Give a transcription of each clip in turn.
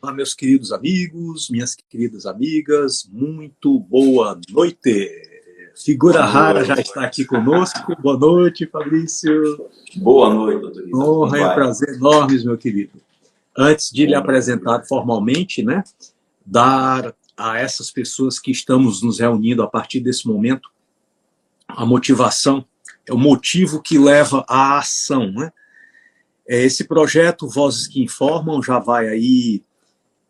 Olá, meus queridos amigos, minhas queridas amigas, muito boa noite. Boa Figura rara já noite. está aqui conosco. Boa noite, Fabrício. Boa noite, doutorita. Como Honra e um vai? prazer enormes, meu querido. Antes de lhe Honra é apresentar minha. formalmente, né, dar a essas pessoas que estamos nos reunindo a partir desse momento a motivação, é o motivo que leva à ação, né? Esse projeto Vozes que Informam já vai aí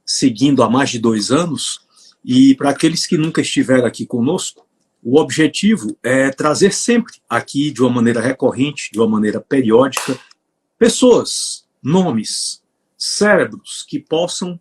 seguindo há mais de 2 anos, e para aqueles que nunca estiveram aqui conosco, o objetivo é trazer sempre aqui, de uma maneira recorrente, de uma maneira periódica, pessoas, nomes, cérebros que possam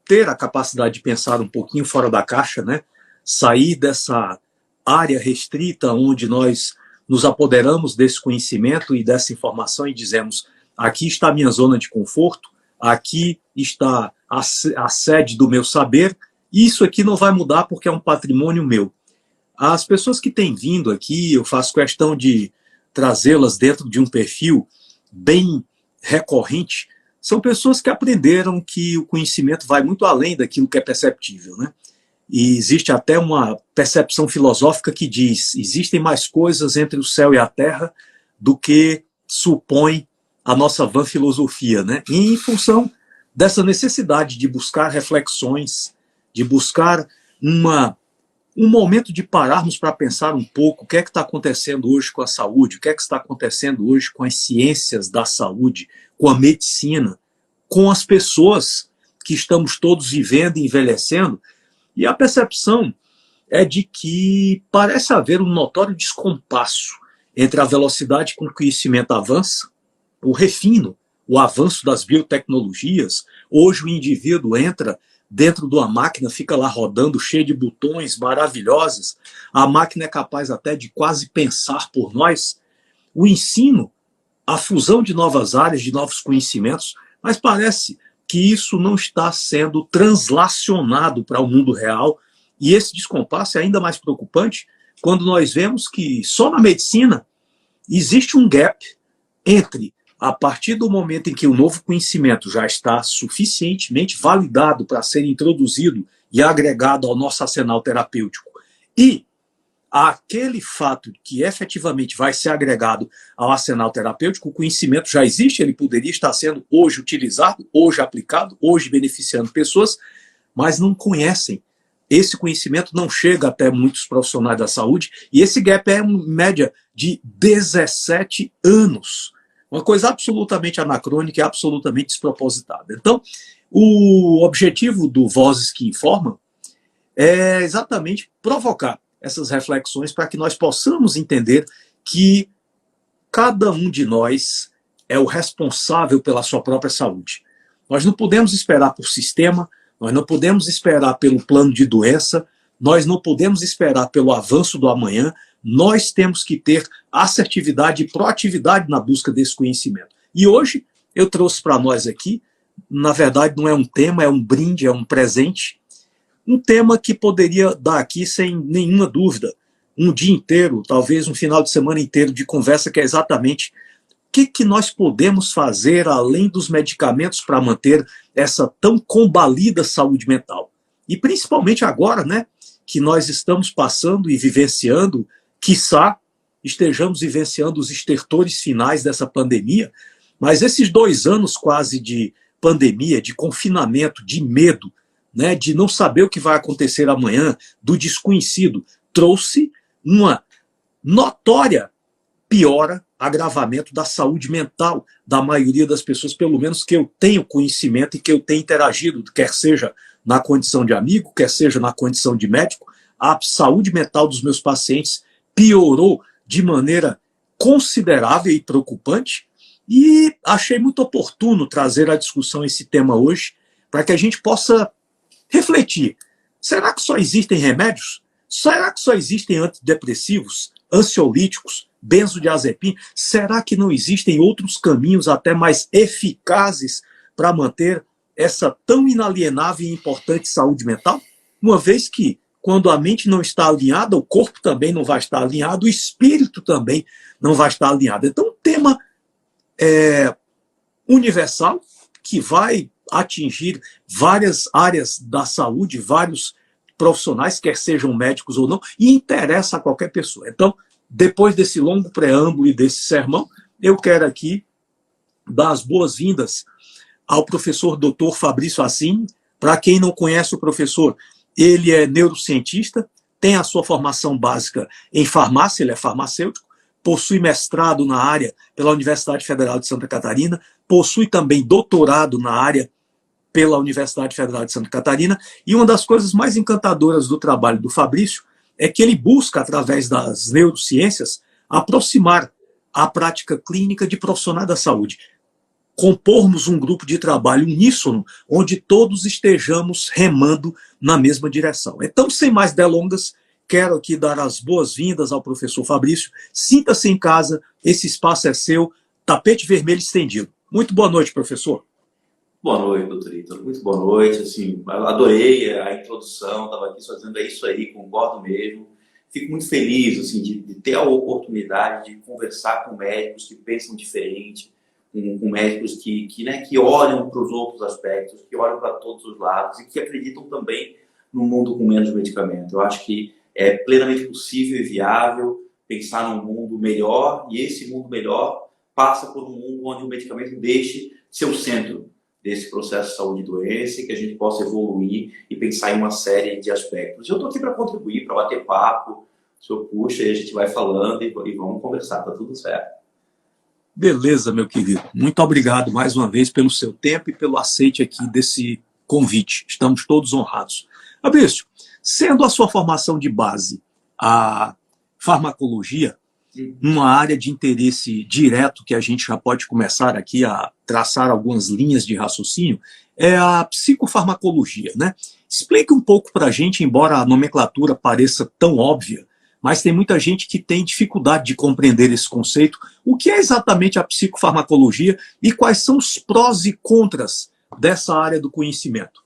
ter a capacidade de pensar um pouquinho fora da caixa, né? Sair dessa área restrita onde nós nos apoderamos desse conhecimento e dessa informação e dizemos: aqui está a minha zona de conforto, aqui está a sede do meu saber, e isso aqui não vai mudar porque é um patrimônio meu. As pessoas que têm vindo aqui, eu faço questão de trazê-las dentro de um perfil bem recorrente, são pessoas que aprenderam que o conhecimento vai muito além daquilo que é perceptível, né? E existe até uma percepção filosófica que diz: existem mais coisas entre o céu e a terra do que supõe a nossa vã filosofia, né? E em função dessa necessidade de buscar reflexões, de buscar um momento de pararmos para pensar um pouco o que é que está acontecendo hoje com a saúde, o que é que está acontecendo hoje com as ciências da saúde, com a medicina, com as pessoas que estamos todos vivendo e envelhecendo. E a percepção é de que parece haver um notório descompasso entre a velocidade com que o conhecimento avança, o refino, o avanço das biotecnologias. Hoje o indivíduo entra dentro de uma máquina, fica lá rodando, cheio de botões maravilhosos. A máquina é capaz até de quase pensar por nós. O ensino, a fusão de novas áreas, de novos conhecimentos, mas parece que isso não está sendo translacionado para o mundo real, e esse descompasso é ainda mais preocupante quando nós vemos que só na medicina existe um gap entre a partir do momento em que o novo conhecimento já está suficientemente validado para ser introduzido e agregado ao nosso arsenal terapêutico, e aquele fato que efetivamente vai ser agregado ao arsenal terapêutico, o conhecimento já existe, ele poderia estar sendo hoje utilizado, hoje aplicado, hoje beneficiando pessoas, mas não conhecem. Esse conhecimento não chega até muitos profissionais da saúde, e esse gap é em média de 17 anos. Uma coisa absolutamente anacrônica e absolutamente despropositada. Então, o objetivo do Vozes que Informam é exatamente provocar essas reflexões para que nós possamos entender que cada um de nós é o responsável pela sua própria saúde. Nós não podemos esperar por sistema, nós não podemos esperar pelo plano de doença, nós não podemos esperar pelo avanço do amanhã, nós temos que ter assertividade e proatividade na busca desse conhecimento. E hoje eu trouxe para nós aqui, na verdade não é um tema, é um brinde, é um presente, um tema que poderia dar aqui, sem nenhuma dúvida, um dia inteiro, talvez um final de semana inteiro de conversa, que é exatamente o que nós podemos fazer além dos medicamentos para manter essa tão combalida saúde mental. E principalmente agora, né, que nós estamos passando e vivenciando, quiçá estejamos vivenciando os estertores finais dessa pandemia, mas esses 2 anos quase de pandemia, de confinamento, de medo, né, de não saber o que vai acontecer amanhã, do desconhecido, trouxe uma notória piora, agravamento da saúde mental da maioria das pessoas, pelo menos que eu tenho conhecimento e que eu tenho interagido, quer seja na condição de amigo, quer seja na condição de médico. A saúde mental dos meus pacientes piorou de maneira considerável e preocupante, e achei muito oportuno trazer à discussão esse tema hoje, para que a gente possa refletir. Será que só existem remédios? Será que só existem antidepressivos, ansiolíticos, benzodiazepina? Será que não existem outros caminhos até mais eficazes para manter essa tão inalienável e importante saúde mental? Uma vez que, quando a mente não está alinhada, o corpo também não vai estar alinhado, o espírito também não vai estar alinhado. Então, um tema universal que vai atingir várias áreas da saúde, vários profissionais, quer sejam médicos ou não, e interessa a qualquer pessoa. Então, depois desse longo preâmbulo e desse sermão, eu quero aqui dar as boas-vindas ao professor Dr. Fabrício Assini. Para quem não conhece o professor, ele é neurocientista, tem a sua formação básica em farmácia, ele é farmacêutico, possui mestrado na área pela Universidade Federal de Santa Catarina, possui também doutorado na área pela Universidade Federal de Santa Catarina, e uma das coisas mais encantadoras do trabalho do Fabrício é que ele busca, através das neurociências, aproximar a prática clínica de profissionais da saúde, compormos um grupo de trabalho uníssono, onde todos estejamos remando na mesma direção. Então, sem mais delongas, quero aqui dar as boas-vindas ao professor Fabrício. Sinta-se em casa, esse espaço é seu, tapete vermelho estendido. Muito boa noite, professor. Boa noite, doutor Ítalo. Muito boa noite. Assim, adorei a introdução, estava aqui só dizendo, é isso aí, concordo mesmo. Fico muito feliz assim, de ter a oportunidade de conversar com médicos que pensam diferente, com médicos que olham para os outros aspectos, que olham para todos os lados e que acreditam também num mundo com menos medicamento. Eu acho que é plenamente possível e viável pensar num mundo melhor, e esse mundo melhor passa por um mundo onde o medicamento deixe ser o centro desse processo de saúde e doença, e que a gente possa evoluir e pensar em uma série de aspectos. Eu estou aqui para contribuir, para bater papo, o senhor puxa e a gente vai falando e vamos conversar, está tudo certo. Beleza, meu querido. Muito obrigado mais uma vez pelo seu tempo e pelo aceite aqui desse convite. Estamos todos honrados. Fabrício, sendo a sua formação de base a farmacologia, uma área de interesse direto que a gente já pode começar aqui a traçar algumas linhas de raciocínio, é a psicofarmacologia, né? Explique um pouco para a gente, embora a nomenclatura pareça tão óbvia, mas tem muita gente que tem dificuldade de compreender esse conceito. O que é exatamente a psicofarmacologia e quais são os prós e contras dessa área do conhecimento?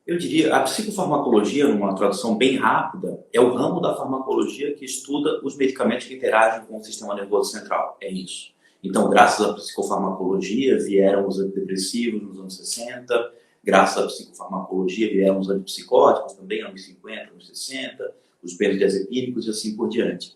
Eu diria, a psicofarmacologia, numa tradução bem rápida, é o ramo da farmacologia que estuda os medicamentos que interagem com o sistema nervoso central. É isso. Então, graças à psicofarmacologia, vieram os antidepressivos nos anos 60, graças à psicofarmacologia, vieram os antipsicóticos também, anos 50, anos 60, os benzodiazepínicos e assim por diante.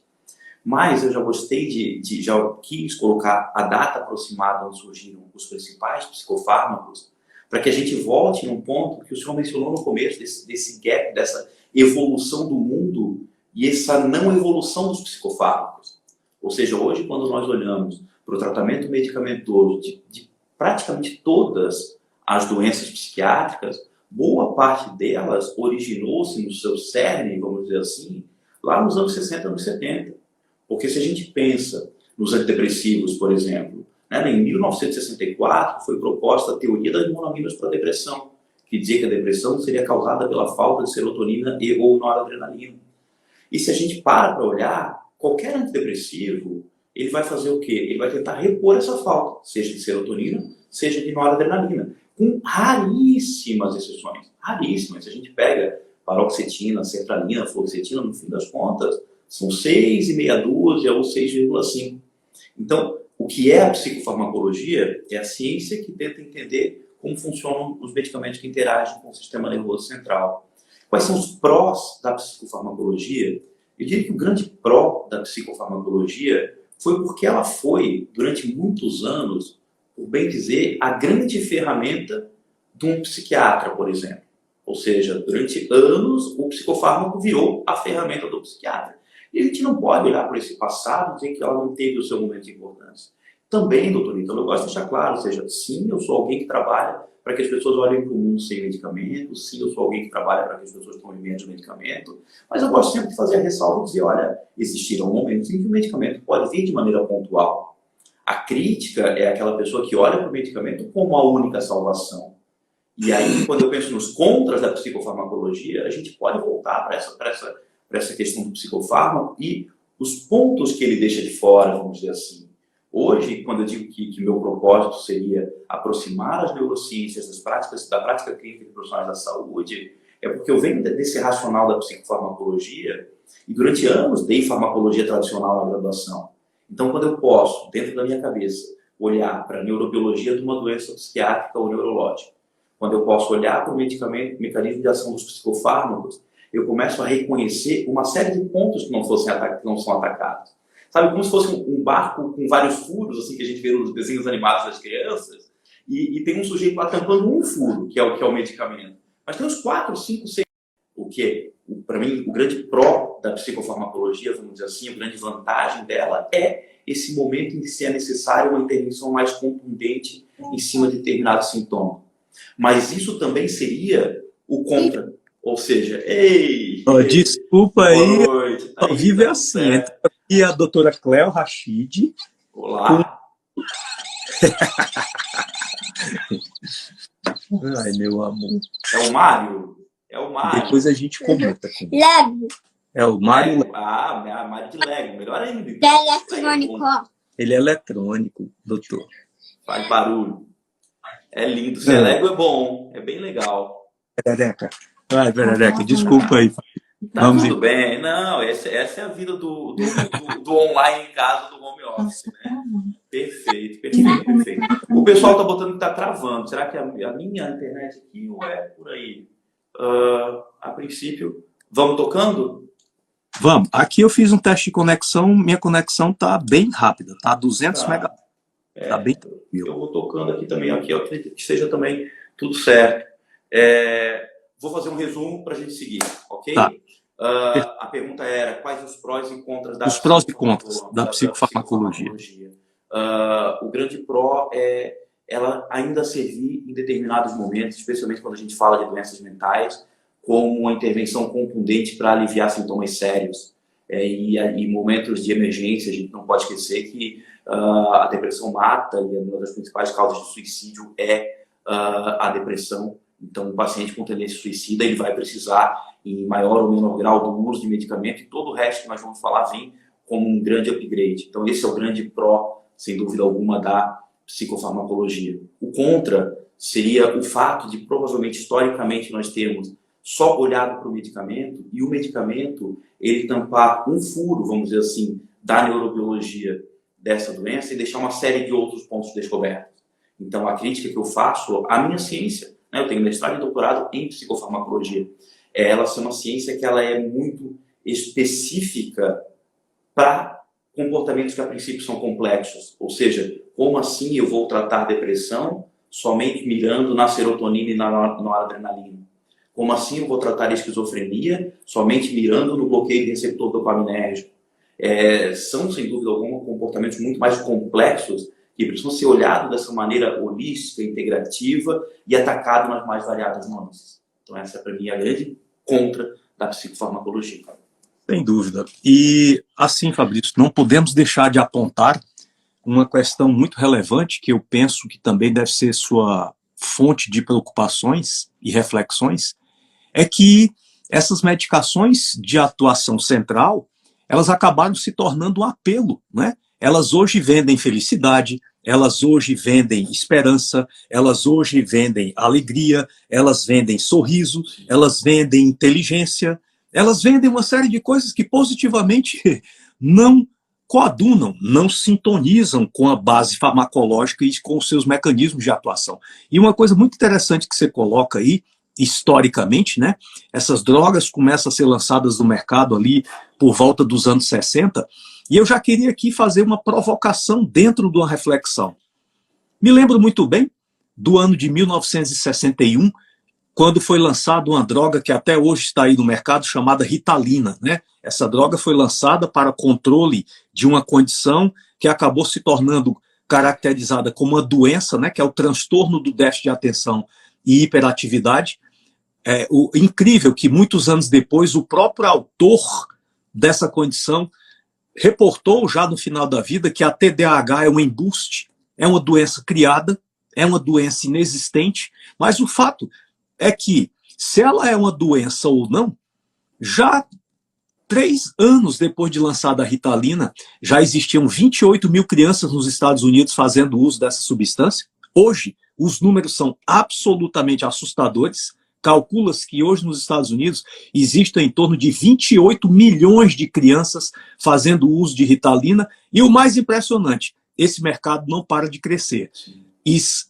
Mas eu já gostei já quis colocar a data aproximada onde surgiram os principais psicofármacos, para que a gente volte num ponto que o senhor mencionou no começo, desse gap, dessa evolução do mundo e essa não evolução dos psicofármacos. Ou seja, hoje, quando nós olhamos para o tratamento medicamentoso de praticamente todas as doenças psiquiátricas, boa parte delas originou-se no seu cerne, vamos dizer assim, lá nos anos 60, anos 70. Porque se a gente pensa nos antidepressivos, por exemplo, em 1964 foi proposta a teoria das monoaminas para a depressão, que dizia que a depressão seria causada pela falta de serotonina e ou noradrenalina. E se a gente para olhar, qualquer antidepressivo, ele vai fazer o quê? Ele vai tentar repor essa falta, seja de serotonina, seja de noradrenalina, com raríssimas exceções. Raríssimas. Se a gente pega paroxetina, sertralina, fluoxetina, no fim das contas, são 6,5 dúzia ou 6,5. Então, o que é a psicofarmacologia é a ciência que tenta entender como funcionam os medicamentos que interagem com o sistema nervoso central. Quais são os prós da psicofarmacologia? Eu diria que o grande pró da psicofarmacologia foi porque ela foi, durante muitos anos, por bem dizer, a grande ferramenta de um psiquiatra, por exemplo. Ou seja, durante anos, o psicofármaco virou a ferramenta do psiquiatra. E a gente não pode olhar para esse passado e dizer que ela não teve o seu momento de importância. Também, doutor, então eu gosto de deixar claro, ou seja, sim, eu sou alguém que trabalha para que as pessoas olhem para o mundo sem medicamento, sim, eu sou alguém que trabalha para que as pessoas tomem menos medicamento, mas eu gosto sempre de fazer a ressalva e dizer, olha, existirão momentos em que o medicamento pode vir de maneira pontual. A crítica é aquela pessoa que olha para o medicamento como a única salvação. E aí, quando eu penso nos contras da psicofarmacologia, a gente pode voltar para essa questão do psicofármaco e os pontos que ele deixa de fora, vamos dizer assim. Hoje, quando eu digo que meu propósito seria aproximar as neurociências da prática clínica de profissionais da saúde, é porque eu venho desse racional da psicofarmacologia e durante anos dei farmacologia tradicional na graduação. Então, quando eu posso, dentro da minha cabeça, olhar para a neurobiologia de uma doença psiquiátrica ou neurológica, quando eu posso olhar para o medicamento, mecanismo de ação dos psicofármacos, eu começo a reconhecer uma série de pontos que não são atacados. Sabe, como se fosse um barco com vários furos, assim, que a gente vê nos desenhos animados das crianças, e tem um sujeito lá tampando um furo, que é o medicamento. Mas tem uns 4, 5, 6... O que, para mim, o grande pró da psicofarmacologia, vamos dizer assim, a grande vantagem dela é esse momento em que se é necessário uma intervenção mais contundente em cima de determinado sintoma. Mas isso também seria o contra. Ou seja, ei... Desculpa aí, boa noite, ao vivo é assim. Entra aqui a doutora Cléo Rachid. Olá. Ai, meu amor. É o Mário? É o Mário. Depois a gente comenta. Lego. É o Mário. Mário de Lego. Melhor ainda. Eletrônico. Ele é eletrônico, doutor. Faz barulho. É lindo. Ser Lego é bom. É bem legal. Perereca. Vai, Perereca. Desculpa aí. Tá Vamos tudo bem. Não, essa é a vida do online em casa, do home office, né? Perfeito. O pessoal tá botando que tá travando. Será que é a minha internet aqui ou é por aí? A princípio, vamos tocando? Vamos. Aqui eu fiz um teste de conexão. Minha conexão tá bem rápida. Tá 200 megabits. Tá bem tranquilo. Eu vou tocando aqui também. Aqui eu acredito que seja também tudo certo. Vou fazer um resumo para a gente seguir, ok? Tá. A pergunta era quais os prós e contras da psicofarmacologia. O grande pró é ela ainda servir em determinados momentos, especialmente quando a gente fala de doenças mentais, como uma intervenção contundente para aliviar sintomas sérios. E em momentos de emergência, a gente não pode esquecer que a depressão mata, e uma das principais causas de suicídio é a depressão. Então, o paciente com tendência suicida, ele vai precisar, em maior ou menor grau, do uso de medicamento, e todo o resto que nós vamos falar vem como um grande upgrade. Então, esse é o grande pró, sem dúvida alguma, da psicofarmacologia. O contra seria o fato de, provavelmente, historicamente, nós termos só olhado para o medicamento, e o medicamento, ele tampar um furo, vamos dizer assim, da neurobiologia dessa doença e deixar uma série de outros pontos descobertos. Então, a crítica que eu faço à minha ciência, eu tenho mestrado e doutorado em psicofarmacologia. Ela é uma ciência que ela é muito específica para comportamentos que a princípio são complexos. Ou seja, como assim eu vou tratar depressão somente mirando na serotonina e na noradrenalina? Como assim eu vou tratar esquizofrenia somente mirando no bloqueio de receptor dopaminérgico? São, sem dúvida alguma, comportamentos muito mais complexos que precisam ser olhados dessa maneira holística, integrativa e atacado nas mais variadas nuances. Então essa, para mim, é a grande contra da psicofarmacologia. Sem dúvida. E assim, Fabrício, não podemos deixar de apontar uma questão muito relevante que eu penso que também deve ser sua fonte de preocupações e reflexões, é que essas medicações de atuação central, elas acabaram se tornando um apelo, né? Elas hoje vendem felicidade, elas hoje vendem esperança, elas hoje vendem alegria, elas vendem sorriso, elas vendem inteligência, elas vendem uma série de coisas que positivamente não coadunam, não sintonizam com a base farmacológica e com os seus mecanismos de atuação. E uma coisa muito interessante que você coloca aí, historicamente, né? Essas drogas começam a ser lançadas no mercado ali por volta dos anos 60, e eu já queria aqui fazer uma provocação dentro de uma reflexão. Me lembro muito bem do ano de 1961, quando foi lançada uma droga que até hoje está aí no mercado, chamada Ritalina, né? Essa droga foi lançada para controle de uma condição que acabou se tornando caracterizada como uma doença, né? Que é o transtorno do déficit de atenção e hiperatividade. Incrível que muitos anos depois o próprio autor dessa condição reportou já no final da vida que a TDAH é um embuste, é uma doença criada, é uma doença inexistente, mas o fato é que, se ela é uma doença ou não, já 3 anos depois de lançada a Ritalina, já existiam 28 mil crianças nos Estados Unidos fazendo uso dessa substância. Hoje, os números são absolutamente assustadores. Calcula-se que hoje nos Estados Unidos existem em torno de 28 milhões de crianças fazendo uso de Ritalina. E o mais impressionante, esse mercado não para de crescer.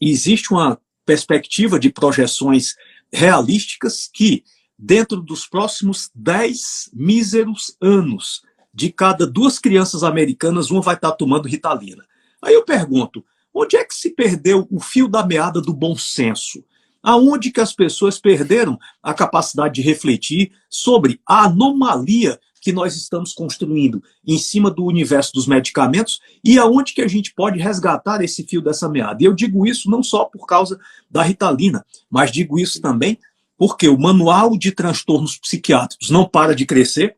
Existe uma perspectiva de projeções realísticas que, dentro dos próximos 10 míseros anos, de cada 2 crianças americanas, uma vai estar tomando Ritalina. Aí eu pergunto, onde é que se perdeu o fio da meada do bom senso? Aonde que as pessoas perderam a capacidade de refletir sobre a anomalia que nós estamos construindo em cima do universo dos medicamentos e aonde que a gente pode resgatar esse fio dessa meada? E eu digo isso não só por causa da Ritalina, mas digo isso também porque o manual de transtornos psiquiátricos não para de crescer.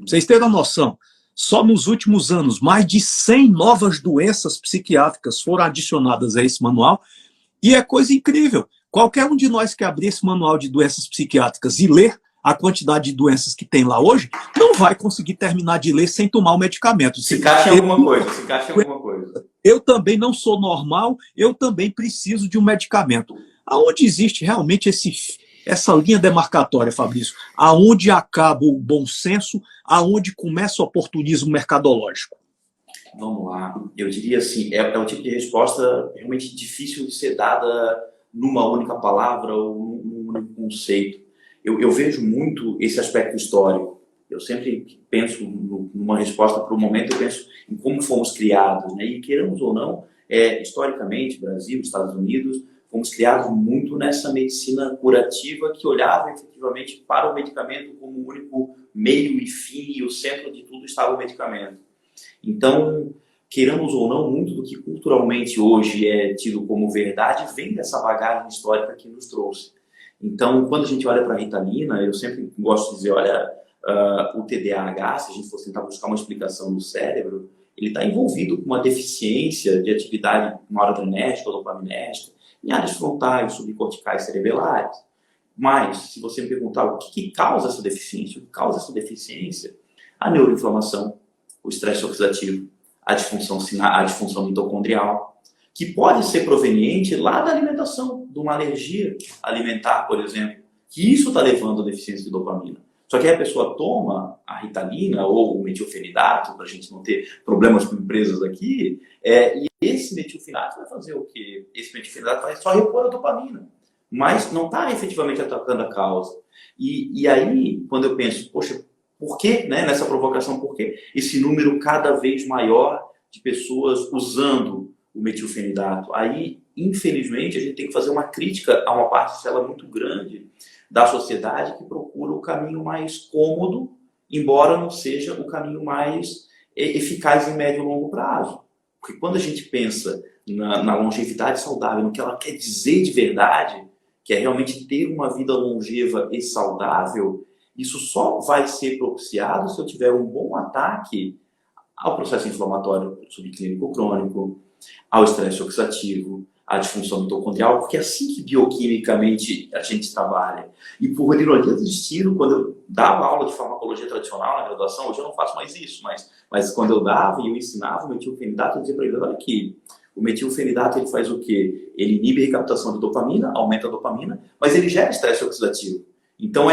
Vocês terem noção, só nos últimos anos, mais de 100 novas doenças psiquiátricas foram adicionadas a esse manual, e é coisa incrível. Qualquer um de nós que abrir esse manual de doenças psiquiátricas e ler a quantidade de doenças que tem lá hoje, não vai conseguir terminar de ler sem tomar o medicamento. Se encaixa em alguma coisa, se encaixa em alguma coisa. Eu também não sou normal, eu também preciso de um medicamento. Aonde existe realmente essa linha demarcatória, Fabrício? Aonde acaba o bom senso, aonde começa o oportunismo mercadológico? Vamos lá. Eu diria assim, é o tipo de resposta realmente difícil de ser dada numa única palavra ou num único conceito. Eu vejo muito esse aspecto histórico. Eu sempre penso numa resposta para o momento, eu penso em como fomos criados, né? E queiramos ou não, historicamente, Brasil, Estados Unidos, fomos criados muito nessa medicina curativa que olhava efetivamente para o medicamento como o único meio e fim, e o centro de tudo estava o medicamento. Então, queiramos ou não, muito do que culturalmente hoje é tido como verdade vem dessa bagagem histórica que nos trouxe. Então, quando a gente olha para a Ritalina, eu sempre gosto de dizer, olha, o TDAH, se a gente for tentar buscar uma explicação no cérebro, ele está envolvido com uma deficiência de atividade noradrenérgica ou dopaminérgica em áreas frontais, subcorticais, cerebelares. Mas, se você me perguntar o que causa essa deficiência, o que causa essa deficiência? A neuroinflamação, o estresse oxidativo, a disfunção mitocondrial, que pode ser proveniente lá da alimentação, de uma alergia alimentar, por exemplo, que isso está levando à deficiência de dopamina. Só que aí a pessoa toma a Ritalina ou o metilfenidato, para a gente não ter problemas com empresas aqui, e esse metilfenidato vai fazer o quê? Esse metilfenidato vai só repor a dopamina, mas não está efetivamente atacando a causa. E aí, quando eu penso, poxa, por que, né, nessa provocação, por que esse número cada vez maior de pessoas usando o metilfenidato? Aí, infelizmente, a gente tem que fazer uma crítica a uma parcela muito grande da sociedade que procura o caminho mais cômodo, embora não seja o caminho mais eficaz em médio e longo prazo. Porque quando a gente pensa na longevidade saudável, no que ela quer dizer de verdade, que é realmente ter uma vida longeva e saudável, isso só vai ser propiciado se eu tiver um bom ataque ao processo inflamatório subclínico crônico, ao estresse oxidativo, à disfunção mitocondrial, porque é assim que bioquimicamente a gente trabalha. E por ironia do destino, quando eu dava aula de farmacologia tradicional na graduação, hoje eu não faço mais isso, mas quando eu dava e eu ensinava o metilfenidato, eu dizia para ele, olha aqui, o metilfenidato ele faz o quê? Ele inibe a recaptação de dopamina, aumenta a dopamina, mas ele gera estresse oxidativo. Então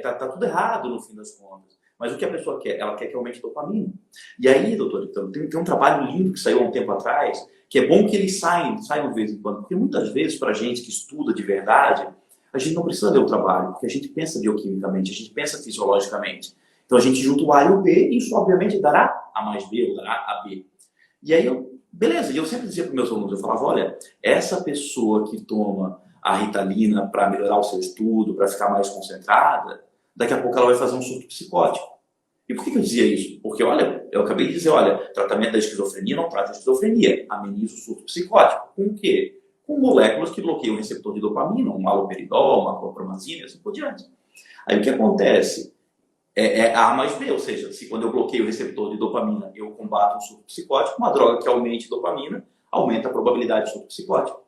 tá tudo errado no fim das contas. Mas o que a pessoa quer? Ela quer que aumente a dopamina. E aí, doutor, então, tem um trabalho lindo que saiu há um tempo atrás, que é bom que eles saiam de vez em quando, porque muitas vezes, para a gente que estuda de verdade, a gente não precisa ler o trabalho, porque a gente pensa bioquimicamente, a gente pensa fisiologicamente. Então a gente junta o A e o B, e isso obviamente dará A mais B ou dará A B. E aí, beleza, e eu sempre dizia para os meus alunos, eu falava, olha, essa pessoa que toma a Ritalina para melhorar o seu estudo, para ficar mais concentrada, daqui a pouco ela vai fazer um surto psicótico. E por que eu dizia isso? Porque, olha, eu acabei de dizer, olha, tratamento da esquizofrenia não trata a esquizofrenia, ameniza o surto psicótico. Com o quê? Com moléculas que bloqueiam o receptor de dopamina, um haloperidol, uma clorpromazina e assim por diante. Aí o que acontece? É A mais B, ou seja, se quando eu bloqueio o receptor de dopamina eu combato um surto psicótico, uma droga que aumente dopamina aumenta a probabilidade de surto psicótico.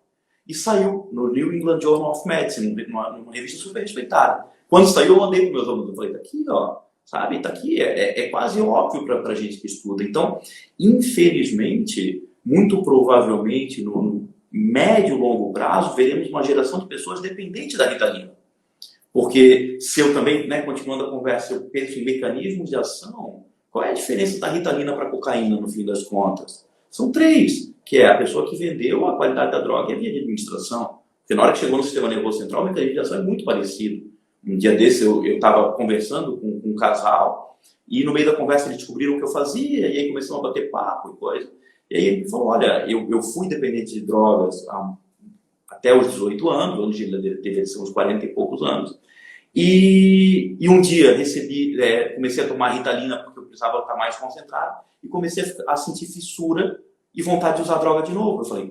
E saiu no New England Journal of Medicine, numa revista super respeitada. Quando saiu, eu mandei para meus alunos, eu falei, tá aqui, ó, sabe, tá aqui, é quase óbvio para a gente que estuda. Então, infelizmente, muito provavelmente, no médio e longo prazo, veremos uma geração de pessoas dependentes da Ritalina. Porque se eu também, né, continuando a conversa, eu penso em mecanismos de ação, qual é a diferença da Ritalina para a cocaína, no fim das contas? São 3, que é a pessoa que vendeu a qualidade da droga e a via de administração. Porque na hora que chegou no sistema nervoso central, o mecanismo de ação é muito parecido. Um dia desse eu estava conversando com um casal e no meio da conversa eles descobriram o que eu fazia e aí começaram a bater papo e coisa. E aí ele falou, olha, eu fui dependente de drogas até os 18 anos, hoje deveria ser uns 40 e poucos anos. E um dia comecei a tomar Ritalina porque eu precisava estar mais concentrado e comecei a sentir fissura e vontade de usar droga de novo. Eu falei,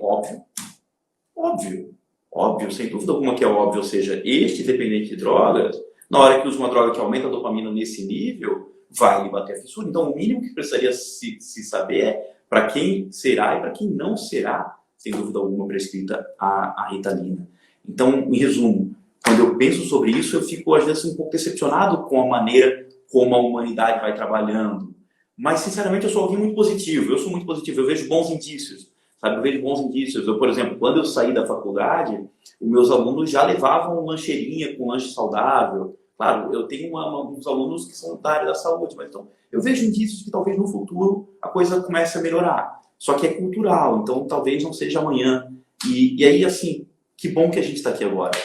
óbvio, sem dúvida alguma que é óbvio. Ou seja, este dependente de drogas, na hora que usa uma droga que aumenta a dopamina nesse nível, vai lhe bater a fissura. Então, o mínimo que precisaria se saber é para quem será e para quem não será, sem dúvida alguma, prescrita a Ritalina. Então, em resumo, quando eu penso sobre isso, eu fico, às vezes, um pouco decepcionado com a maneira como a humanidade vai trabalhando. Mas, sinceramente, eu sou alguém muito positivo. Eu sou muito positivo. Eu vejo bons indícios, sabe? Eu vejo bons indícios. Eu, por exemplo, quando eu saí da faculdade, os meus alunos já levavam lancheirinha com lanche saudável. Claro, eu tenho uns alunos que são da área da saúde, mas então eu vejo indícios que talvez no futuro a coisa comece a melhorar. Só que é cultural, então talvez não seja amanhã. E aí, assim, que bom que a gente está aqui agora.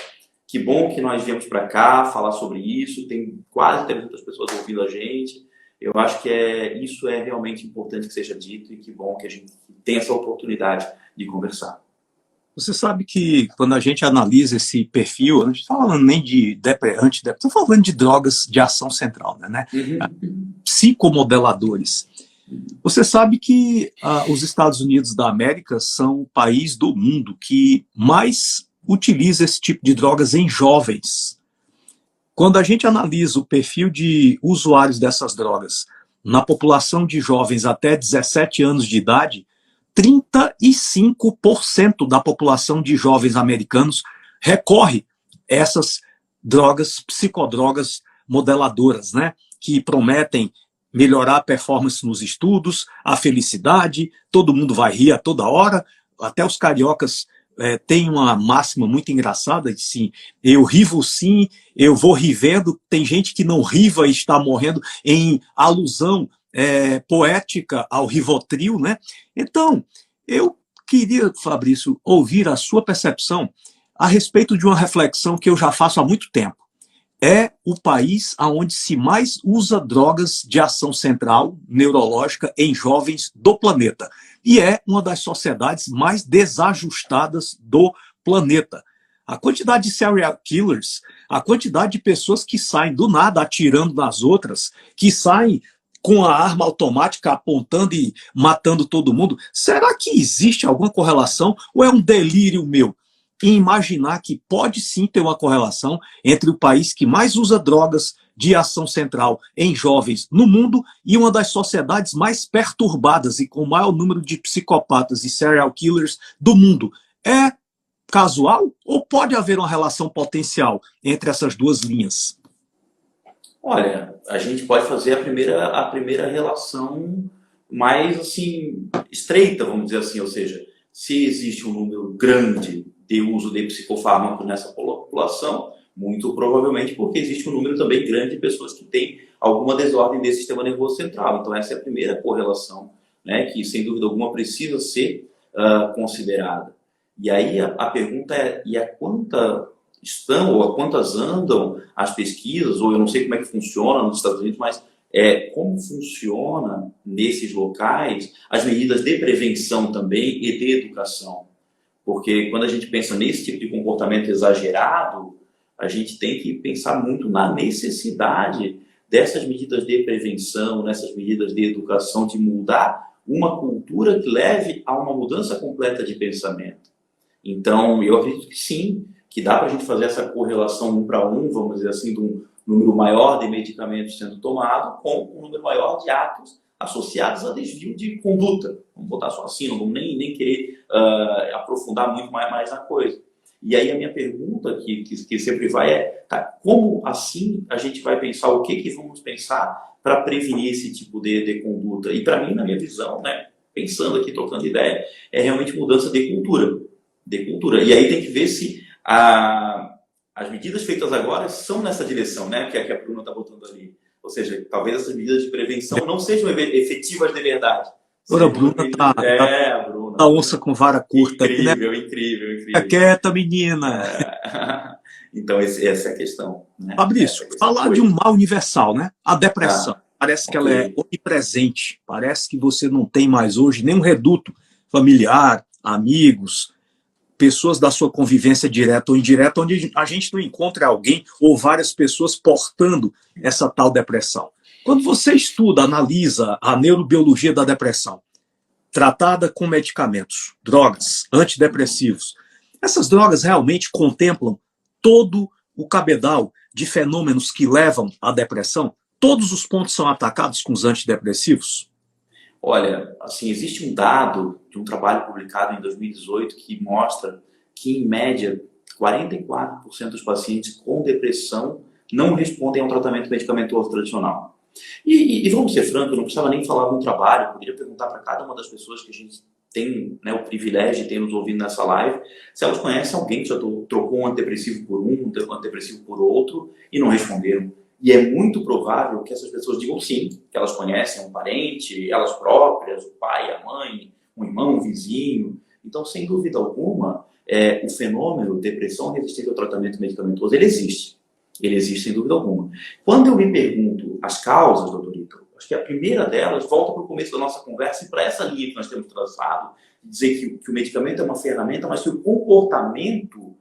Que bom que nós viemos para cá falar sobre isso. Tem quase 300 pessoas ouvindo a gente. Eu acho que isso é realmente importante que seja dito e que bom que a gente tenha essa oportunidade de conversar. Você sabe que quando a gente analisa esse perfil, a gente está falando nem de antidepressivo, estou falando de drogas de ação central, né? Psicomodeladores. Você sabe que os Estados Unidos da América são o país do mundo que mais utiliza esse tipo de drogas em jovens. Quando a gente analisa o perfil de usuários dessas drogas na população de jovens até 17 anos de idade, 35% da população de jovens americanos recorre a essas drogas, psicodrogas modeladoras, né? Que prometem melhorar a performance nos estudos, a felicidade, todo mundo vai rir a toda hora, até os cariocas têm uma máxima muito engraçada, de sim, eu rivo sim, eu vou rivendo, tem gente que não riva e está morrendo em alusão poética ao Rivotril, né? Então, eu queria, Fabrício, ouvir a sua percepção a respeito de uma reflexão que eu já faço há muito tempo. É o país onde se mais usa drogas de ação central neurológica em jovens do planeta. E é uma das sociedades mais desajustadas do planeta. A quantidade de serial killers, a quantidade de pessoas que saem do nada atirando nas outras, que saem com a arma automática apontando e matando todo mundo. Será que existe alguma correlação ou é um delírio meu em imaginar que pode sim ter uma correlação entre o país que mais usa drogas de ação central em jovens no mundo e uma das sociedades mais perturbadas e com o maior número de psicopatas e serial killers do mundo? É casual ou pode haver uma relação potencial entre essas duas linhas? Olha, a gente pode fazer a primeira relação mais assim estreita, vamos dizer assim, ou seja, se existe um número grande de uso de psicofármacos nessa população, muito provavelmente porque existe um número também grande de pessoas que têm alguma desordem desse sistema nervoso central. Então essa é a primeira correlação, né, que sem dúvida alguma precisa ser considerada. E aí a pergunta é, e a quanta estão ou a quantas andam as pesquisas, ou eu não sei como é que funciona nos Estados Unidos, mas como funciona nesses locais as medidas de prevenção também e de educação. Porque quando a gente pensa nesse tipo de comportamento exagerado, a gente tem que pensar muito na necessidade dessas medidas de prevenção, nessas medidas de educação, de mudar uma cultura que leve a uma mudança completa de pensamento. Então, eu acredito que sim, que dá para a gente fazer essa correlação 1 para 1, vamos dizer assim, de um número maior de medicamentos sendo tomado com um número maior de atos associados a desvio de conduta. Vamos botar só assim, não vamos nem querer aprofundar muito mais na coisa. E aí a minha pergunta, que sempre vai como assim a gente vai pensar, o que vamos pensar para prevenir esse tipo de conduta? E para mim, na minha visão, né, pensando aqui, trocando ideia, é realmente mudança de cultura. E aí tem que ver se as medidas feitas agora são nessa direção, né, que a Bruna está botando ali. Ou seja, talvez essas medidas de prevenção não sejam efetivas de verdade. A Bruna A onça com vara curta, né? Incrível, incrível, Fica incrível. quieta, menina. Então, essa é a questão, né? Essa Fabrício, é a questão. falar de um Oi. mal universal, né? A depressão. Tá, Parece que ok. ela é onipresente. Parece que você não tem mais hoje nenhum reduto familiar, amigos, pessoas da sua convivência direta ou indireta, onde a gente não encontra alguém ou várias pessoas portando essa tal depressão. Quando você estuda, analisa a neurobiologia da depressão, tratada com medicamentos, drogas, antidepressivos, essas drogas realmente contemplam todo o cabedal de fenômenos que levam à depressão? Todos os pontos são atacados com os antidepressivos? Olha, assim, existe um dado de um trabalho publicado em 2018 que mostra que, em média, 44% dos pacientes com depressão não respondem a um tratamento medicamentoso tradicional. E vamos ser francos, eu não precisava nem falar de um trabalho, eu poderia perguntar para cada uma das pessoas que a gente tem, né, o privilégio de ter nos ouvindo nessa live, se elas conhecem alguém que já trocou um antidepressivo por um antidepressivo por outro e não responderam. E é muito provável que essas pessoas digam sim, que elas conhecem um parente, elas próprias, o pai, a mãe, um irmão, um vizinho. Então, sem dúvida alguma, o fenômeno depressão resistente ao tratamento medicamentoso, ele existe. Ele existe sem dúvida alguma. Quando eu me pergunto as causas, doutor Ito, acho que a primeira delas volta para o começo da nossa conversa e para essa linha que nós temos traçado, dizer que o medicamento é uma ferramenta, mas que o comportamento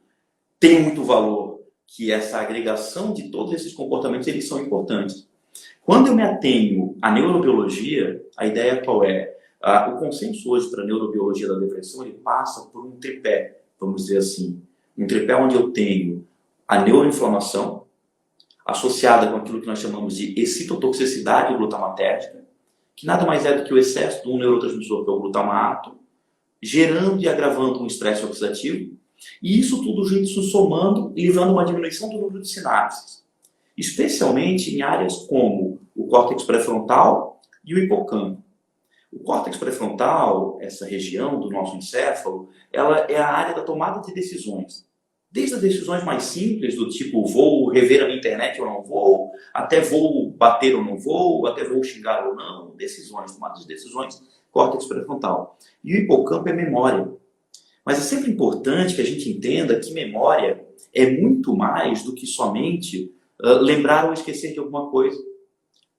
tem muito valor, que essa agregação de todos esses comportamentos, eles são importantes. Quando eu me atenho à neurobiologia, a ideia qual é? O consenso hoje para a neurobiologia da depressão, ele passa por um tripé, vamos dizer assim. Um tripé onde eu tenho a neuroinflamação, associada com aquilo que nós chamamos de excitotoxicidade glutamatérgica, que nada mais é do que o excesso de um neurotransmissor, que é o glutamato, gerando e agravando um estresse oxidativo, e isso tudo junto se somando e levando a uma diminuição do número de sinapses, especialmente em áreas como o córtex pré-frontal e o hipocampo. O córtex pré-frontal, essa região do nosso encéfalo, ela é a área da tomada de decisões. Desde as decisões mais simples, do tipo vou rever a minha internet ou não vou, até vou bater ou não vou, até vou xingar ou não, decisões, tomadas de decisões, córtex pré-frontal. E o hipocampo é memória. Mas é sempre importante que a gente entenda que memória é muito mais do que somente lembrar ou esquecer de alguma coisa.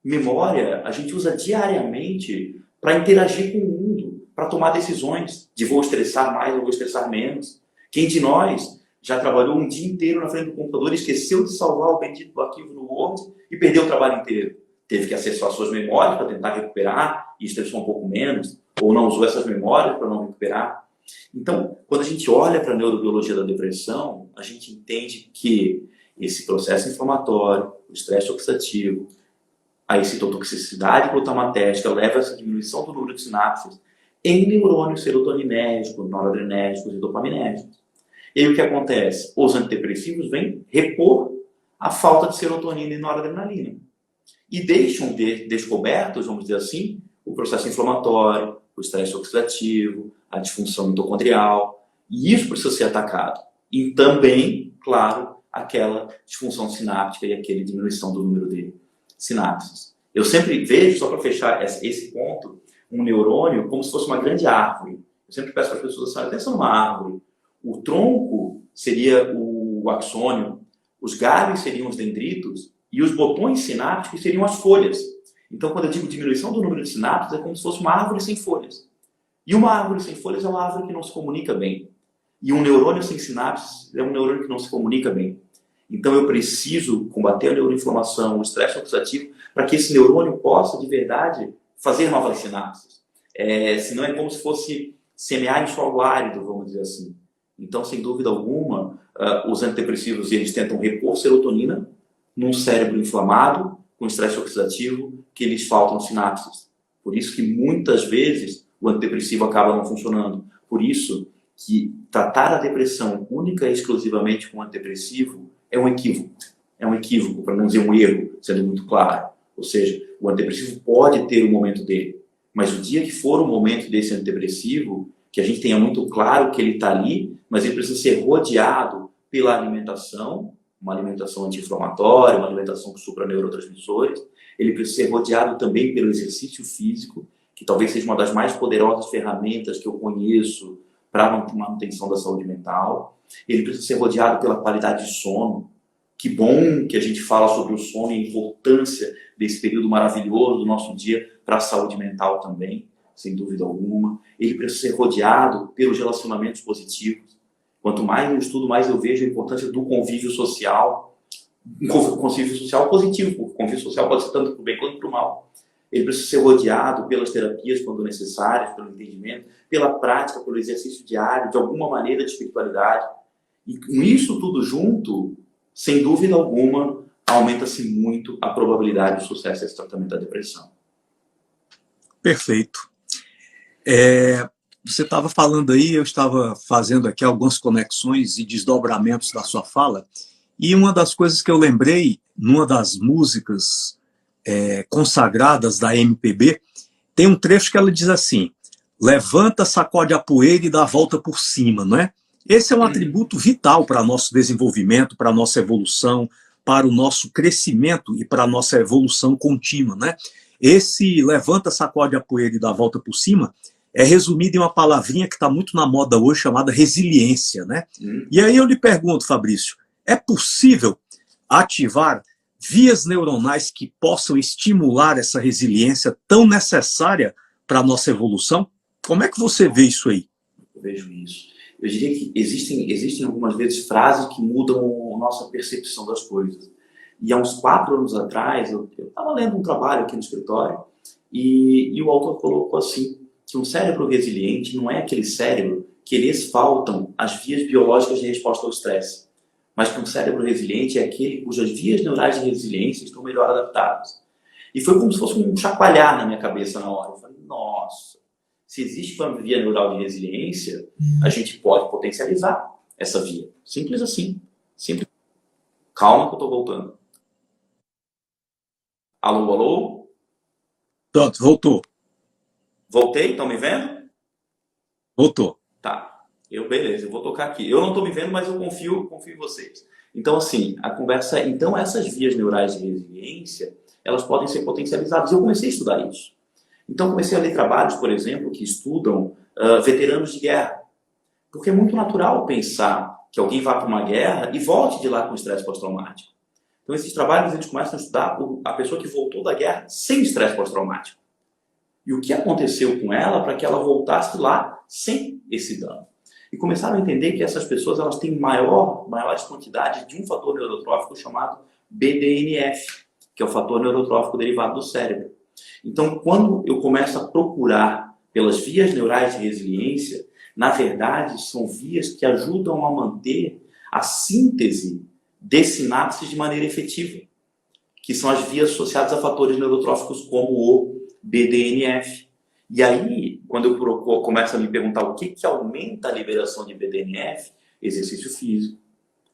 Memória a gente usa diariamente para interagir com o mundo, para tomar decisões de vou estressar mais ou vou estressar menos. Quem de nós já trabalhou um dia inteiro na frente do computador e esqueceu de salvar o bendito arquivo no Word e perdeu o trabalho inteiro? Teve que acessar suas memórias para tentar recuperar e estressou um pouco menos, ou não usou essas memórias para não recuperar. Então, quando a gente olha para a neurobiologia da depressão, a gente entende que esse processo inflamatório, o estresse oxidativo, a excitotoxicidade glutamatérgica leva a essa diminuição do número de sinapses em neurônios serotoninérgicos, noradrenérgicos e dopaminérgicos. E aí o que acontece? Os antidepressivos vêm repor a falta de serotonina e noradrenalina. E deixam descobertos, vamos dizer assim, o processo inflamatório, o estresse oxidativo, a disfunção mitocondrial. E isso precisa ser atacado. E também, claro, aquela disfunção sináptica e aquela diminuição do número de sinapses. Eu sempre vejo, só para fechar esse ponto, um neurônio como se fosse uma grande árvore. Eu sempre peço para as pessoas assim, atenção numa árvore. O tronco seria o axônio, os galhos seriam os dendritos e os botões sinápticos seriam as folhas. Então, quando eu digo diminuição do número de sinapses, é como se fosse uma árvore sem folhas. E uma árvore sem folhas é uma árvore que não se comunica bem. E um neurônio sem sinapses é um neurônio que não se comunica bem. Então, eu preciso combater a neuroinflamação, o estresse oxidativo, para que esse neurônio possa, de verdade, fazer novas sinapses. Senão é como se fosse semear em solo árido, vamos dizer assim. Então, sem dúvida alguma, os antidepressivos eles tentam repor serotonina num cérebro inflamado, com estresse oxidativo, que lhes faltam sinapses. Por isso que muitas vezes o antidepressivo acaba não funcionando. Por isso que tratar a depressão única e exclusivamente com antidepressivo é um equívoco. É um equívoco, para não dizer um erro, sendo muito claro. Ou seja, o antidepressivo pode ter o momento dele, mas o dia que for o momento desse antidepressivo, que a gente tenha muito claro que ele está ali, mas ele precisa ser rodeado pela alimentação, uma alimentação anti-inflamatória, uma alimentação com supraneurotransmissores. Ele precisa ser rodeado também pelo exercício físico, que talvez seja uma das mais poderosas ferramentas que eu conheço para a manutenção da saúde mental. Ele precisa ser rodeado pela qualidade de sono. Que bom que a gente fala sobre o sono e a importância desse período maravilhoso do nosso dia para a saúde mental também, sem dúvida alguma. Ele precisa ser rodeado pelos relacionamentos positivos. Quanto mais eu estudo, mais eu vejo a importância do convívio social. Um convívio social positivo, porque o convívio social pode ser tanto para o bem quanto para o mal. Ele precisa ser rodeado pelas terapias, quando necessárias, pelo entendimento, pela prática, pelo exercício diário, de alguma maneira de espiritualidade. E com isso tudo junto, sem dúvida alguma, aumenta-se muito a probabilidade de sucesso desse tratamento da depressão. Perfeito. Você estava falando aí, eu estava fazendo aqui algumas conexões e desdobramentos da sua fala, e uma das coisas que eu lembrei, numa das músicas consagradas da MPB, tem um trecho que ela diz assim: levanta, sacode a poeira e dá a volta por cima, não é? Esse é um atributo vital para nosso desenvolvimento, para a nossa evolução, para o nosso crescimento e para a nossa evolução contínua, né? Esse levanta, sacode a poeira e dá a volta por cima é resumido em uma palavrinha que está muito na moda hoje, chamada resiliência, né? E aí eu lhe pergunto, Fabrício, é possível ativar vias neuronais que possam estimular essa resiliência tão necessária para a nossa evolução? Como é que você vê isso aí? Eu vejo isso. Eu diria que existem algumas vezes frases que mudam a nossa percepção das coisas. E há uns 4 anos atrás, eu estava lendo um trabalho aqui no escritório e o autor colocou assim, que um cérebro resiliente não é aquele cérebro que lhes faltam as vias biológicas de resposta ao estresse, mas que um cérebro resiliente é aquele cujas vias neurais de resiliência estão melhor adaptadas. E foi como se fosse um chacoalhar na minha cabeça na hora. Eu falei, nossa, se existe uma via neural de resiliência, a gente pode potencializar essa via. Simples assim. Simples. Calma que eu estou voltando. Alô, alô? Pronto, voltou. Voltei? Estão me vendo? Voltou. Tá. Beleza, eu vou tocar aqui. Eu não estou me vendo, mas eu confio em vocês. Então, assim, a conversa é... Então, essas vias neurais de resiliência, elas podem ser potencializadas. Eu comecei a estudar isso. Então, comecei a ler trabalhos, por exemplo, que estudam veteranos de guerra. Porque é muito natural pensar que alguém vá para uma guerra e volte de lá com estresse pós-traumático. Então, esses trabalhos, eles começam a estudar a pessoa que voltou da guerra sem estresse pós-traumático. E o que aconteceu com ela para que ela voltasse lá sem esse dano. E começaram a entender que essas pessoas elas têm maiores quantidades de um fator neurotrófico chamado BDNF, que é o fator neurotrófico derivado do cérebro. Então, quando eu começo a procurar pelas vias neurais de resiliência, na verdade, são vias que ajudam a manter a síntese de sinapses de maneira efetiva, que são as vias associadas a fatores neurotróficos como o BDNF. E aí, quando eu começo a me perguntar o que aumenta a liberação de BDNF, exercício físico,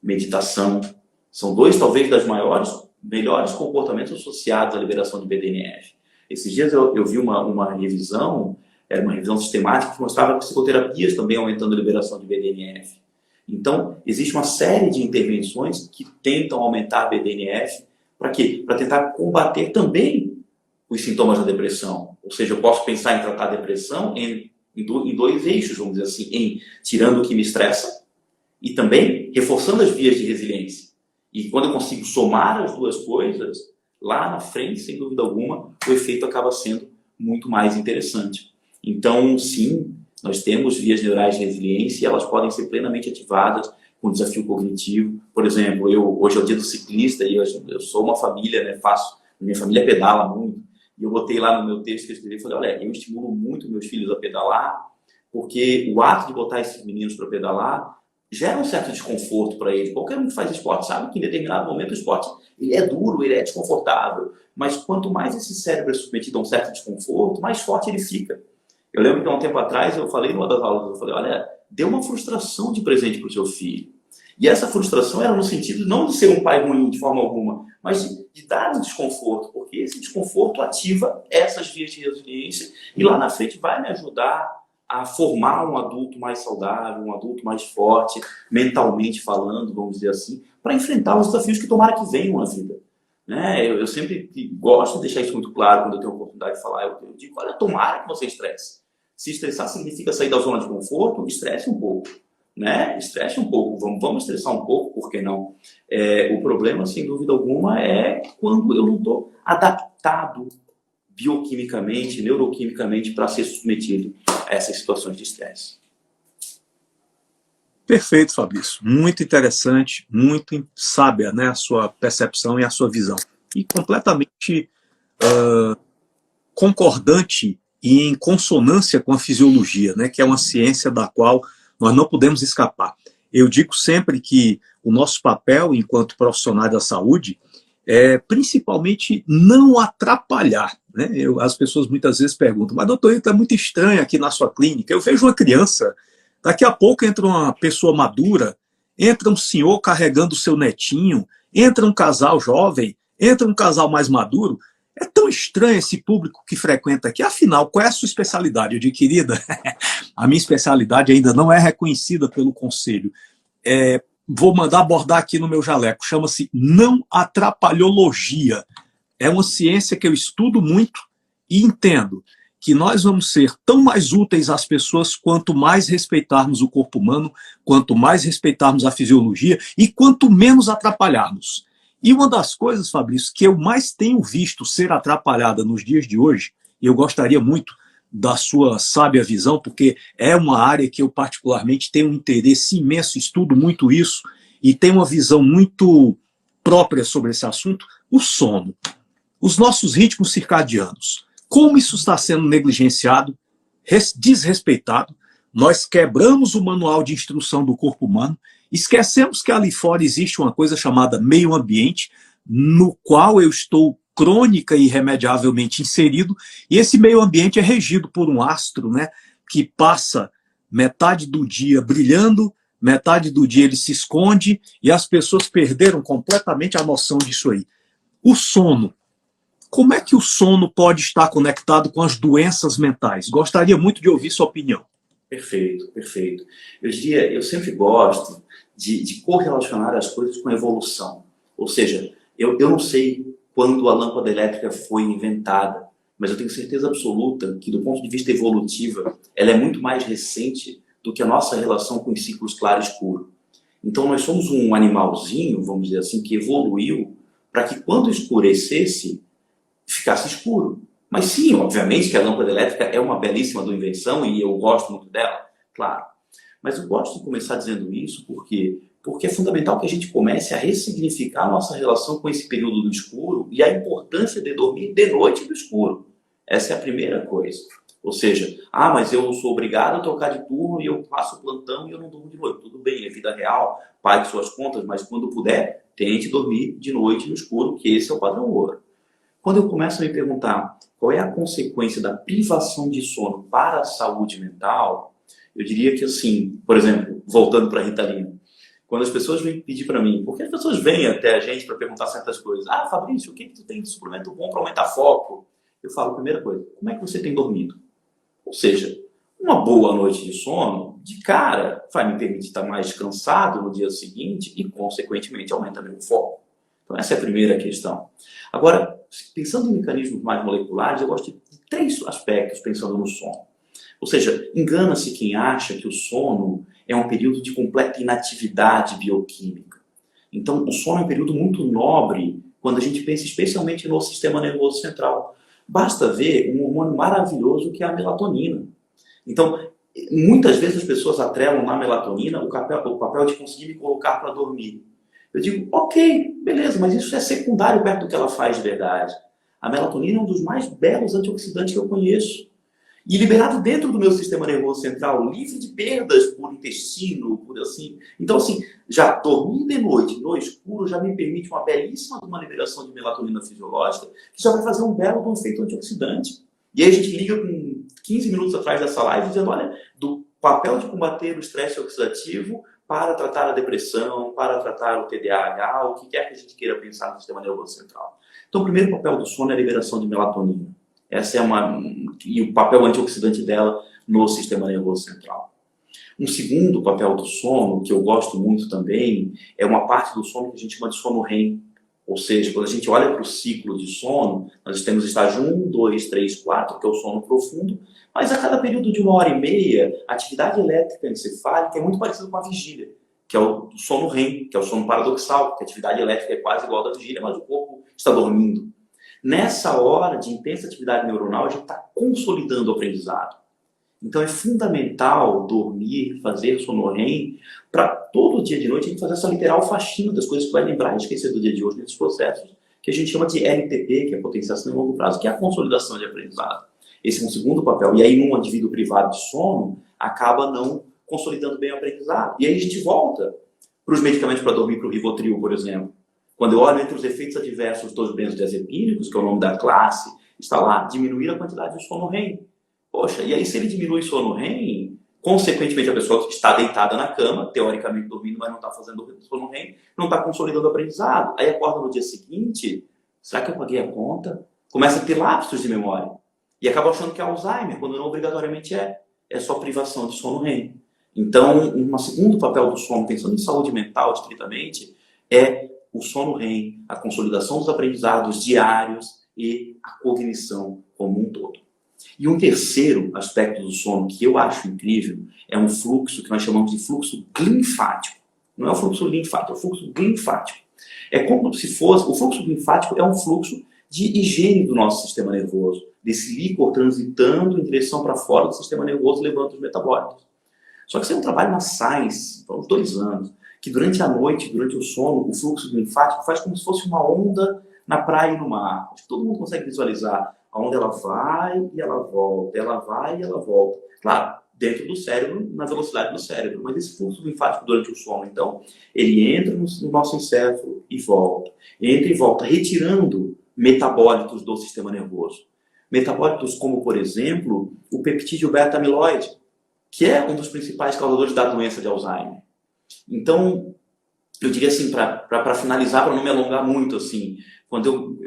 meditação, são dois, talvez, melhores comportamentos associados à liberação de BDNF. Esses dias eu vi uma revisão, era uma revisão sistemática, que mostrava psicoterapias também aumentando a liberação de BDNF. Então, existe uma série de intervenções que tentam aumentar a BDNF. Para quê? Para tentar combater também os sintomas da depressão. Ou seja, eu posso pensar em tratar a depressão em 2 eixos, vamos dizer assim, em tirando o que me estressa e também reforçando as vias de resiliência. E quando eu consigo somar as duas coisas, lá na frente, sem dúvida alguma, o efeito acaba sendo muito mais interessante. Então, sim, nós temos vias neurais de resiliência e elas podem ser plenamente ativadas com desafio cognitivo. Por exemplo, hoje é o dia do ciclista e eu sou uma família, né, minha família pedala muito. E eu botei lá no meu texto que eu escrevi, falei, olha, eu estimulo muito meus filhos a pedalar, porque o ato de botar esses meninos para pedalar gera um certo desconforto para eles. Qualquer um que faz esporte sabe que em determinado momento o esporte ele é duro, ele é desconfortável, mas quanto mais esse cérebro é submetido a um certo desconforto, mais forte ele fica. Eu lembro que há um tempo atrás eu falei numa das aulas, eu falei, olha, dê uma frustração de presente para o seu filho. E essa frustração era no sentido não de ser um pai ruim de forma alguma, mas de dar um desconforto, porque esse desconforto ativa essas vias de resiliência e lá na frente vai me ajudar a formar um adulto mais saudável, um adulto mais forte, mentalmente falando, vamos dizer assim, para enfrentar os desafios que tomara que venham na vida. né? Eu sempre gosto de deixar isso muito claro quando eu tenho a oportunidade de falar. Eu digo, olha, tomara que você estresse. Se estressar significa sair da zona de conforto, estresse um pouco, né? Estresse um pouco, vamos estressar um pouco, por que não? O problema, sem dúvida alguma, é quando eu não estou adaptado bioquimicamente, neuroquimicamente, para ser submetido a essas situações de estresse. Perfeito, Fabrício. Muito interessante, muito sábia, né, a sua percepção e a sua visão. E completamente concordante e em consonância com a fisiologia, né, que é uma ciência da qual nós não podemos escapar. Eu digo sempre que o nosso papel enquanto profissionais da saúde é principalmente não atrapalhar. Né? As pessoas muitas vezes perguntam, mas doutor, está muito estranho aqui na sua clínica. Eu vejo uma criança, daqui a pouco entra uma pessoa madura, entra um senhor carregando o seu netinho, entra um casal jovem, entra um casal mais maduro. É tão estranho esse público que frequenta aqui. Afinal, qual é a sua especialidade? Eu digo, querida, a minha especialidade ainda não é reconhecida pelo conselho. Vou mandar abordar aqui no meu jaleco. Chama-se não atrapalhologia. É uma ciência que eu estudo muito e entendo que nós vamos ser tão mais úteis às pessoas quanto mais respeitarmos o corpo humano, quanto mais respeitarmos a fisiologia e quanto menos atrapalharmos. E uma das coisas, Fabrício, que eu mais tenho visto ser atrapalhada nos dias de hoje, e eu gostaria muito da sua sábia visão, porque é uma área que eu particularmente tenho um interesse imenso, estudo muito isso, e tenho uma visão muito própria sobre esse assunto, o sono. Os nossos ritmos circadianos. Como isso está sendo negligenciado, desrespeitado, nós quebramos o manual de instrução do corpo humano, esquecemos que ali fora existe uma coisa chamada meio ambiente, no qual eu estou crônica e irremediavelmente inserido, e esse meio ambiente é regido por um astro, né, que passa metade do dia brilhando, metade do dia ele se esconde, e as pessoas perderam completamente a noção disso aí. O sono. Como é que o sono pode estar conectado com as doenças mentais? Gostaria muito de ouvir sua opinião. Perfeito, perfeito. Eu sempre gosto de correlacionar as coisas com a evolução. Ou seja, eu não sei quando a lâmpada elétrica foi inventada, mas eu tenho certeza absoluta que, do ponto de vista evolutivo, ela é muito mais recente do que a nossa relação com os ciclos claro e escuro. Então, nós somos um animalzinho, vamos dizer assim, que evoluiu para que, quando escurecesse, ficasse escuro. Mas sim, obviamente que a lâmpada elétrica é uma belíssima invenção e eu gosto muito dela, claro. Mas eu gosto de começar dizendo isso porque é fundamental que a gente comece a ressignificar a nossa relação com esse período do escuro e a importância de dormir de noite no escuro. Essa é a primeira coisa. Ou seja, mas eu sou obrigado a trocar de turno e eu faço plantão e eu não durmo de noite. Tudo bem, é vida real, pague suas contas, mas quando puder, tente dormir de noite no escuro, que esse é o padrão ouro. Quando eu começo a me perguntar qual é a consequência da privação de sono para a saúde mental, eu diria que, assim, por exemplo, voltando para a Ritalina, quando as pessoas vêm pedir para mim, porque as pessoas vêm até a gente para perguntar certas coisas, Fabrício, o que tu tem de suplemento bom para aumentar foco? Eu falo, primeira coisa, como é que você tem dormido? Ou seja, uma boa noite de sono, de cara, vai me permitir estar mais cansado no dia seguinte e, consequentemente, aumenta meu foco. Então, essa é a primeira questão. Agora, pensando em mecanismos mais moleculares, eu gosto de 3 aspectos pensando no sono. Ou seja, engana-se quem acha que o sono é um período de completa inatividade bioquímica. Então, o sono é um período muito nobre quando a gente pensa especialmente no sistema nervoso central. Basta ver um hormônio maravilhoso que é a melatonina. Então, muitas vezes as pessoas atrelam na melatonina o papel de conseguir me colocar para dormir. Eu digo, ok, beleza, mas isso é secundário perto do que ela faz de verdade. A melatonina é um dos mais belos antioxidantes que eu conheço. E liberado dentro do meu sistema nervoso central, livre de perdas por intestino, por assim. Então, assim, já dormir de noite no escuro já me permite uma belíssima liberação de melatonina fisiológica, que já vai fazer um belo efeito antioxidante. E aí a gente liga com 15 minutos atrás dessa live dizendo, olha, do papel de combater o estresse oxidativo para tratar a depressão, para tratar o TDAH, o que quer que a gente queira pensar no sistema nervoso central. Então, o primeiro papel do sono é a liberação de melatonina. Essa é e o papel antioxidante dela no sistema nervoso central. Um segundo papel do sono, que eu gosto muito também, é uma parte do sono que a gente chama de sono REM, Ou seja, quando a gente olha para o ciclo de sono, nós temos estágio 1, 2, 3, 4, que é o sono profundo, mas a cada período de 1h30, a atividade elétrica encefálica é muito parecida com a vigília, que é o sono REM, que é o sono paradoxal, porque a atividade elétrica é quase igual à da vigília, mas o corpo está dormindo. Nessa hora de intensa atividade neuronal, a gente está consolidando o aprendizado. Então é fundamental dormir, fazer sono REM, para todo dia de noite a gente fazer essa literal faxina das coisas que vai lembrar e esquecer do dia de hoje, nesses processos que a gente chama de LTP, que é potenciação em longo prazo, que é a consolidação de aprendizado. Esse é um segundo papel. E aí, num indivíduo privado de sono, acaba não consolidando bem o aprendizado. E aí a gente volta para os medicamentos para dormir, para o Rivotril, por exemplo. Quando eu olho entre os efeitos adversos dos benzodiazepínicos, que é o nome da classe, está lá, diminuir a quantidade de sono REM. Poxa, e aí se ele diminui o sono REM, consequentemente a pessoa está deitada na cama, teoricamente dormindo, mas não está fazendo sono REM, não está consolidando o aprendizado. Aí acorda no dia seguinte, será que eu paguei a conta? Começa a ter lapsos de memória. E acaba achando que é Alzheimer, quando não obrigatoriamente é. É só privação de sono REM. Então, um segundo papel do sono, pensando em saúde mental estritamente, é o sono REM, a consolidação dos aprendizados diários e a cognição como um todo. E um terceiro aspecto do sono que eu acho incrível é um fluxo que nós chamamos de fluxo linfático. Não é o fluxo linfático, é o fluxo linfático. É como se fosse, o fluxo linfático é um fluxo de higiene do nosso sistema nervoso, desse líquor transitando em direção para fora do sistema nervoso, levando os metabólicos. Só que isso é um trabalho na Science, por uns 2 anos, que durante a noite, durante o sono, o fluxo linfático faz como se fosse uma onda na praia e no mar. Acho que todo mundo consegue visualizar a onda, ela vai e ela volta, ela vai e ela volta. Claro, dentro do cérebro, na velocidade do cérebro, mas esse fluxo linfático durante o sono, então, ele entra no nosso encéfalo e volta. Entra e volta, retirando metabólitos do sistema nervoso. Metabólitos como, por exemplo, o peptídeo beta-amiloide, que é um dos principais causadores da doença de Alzheimer. Então, eu diria assim, para finalizar, para não me alongar muito, assim, quando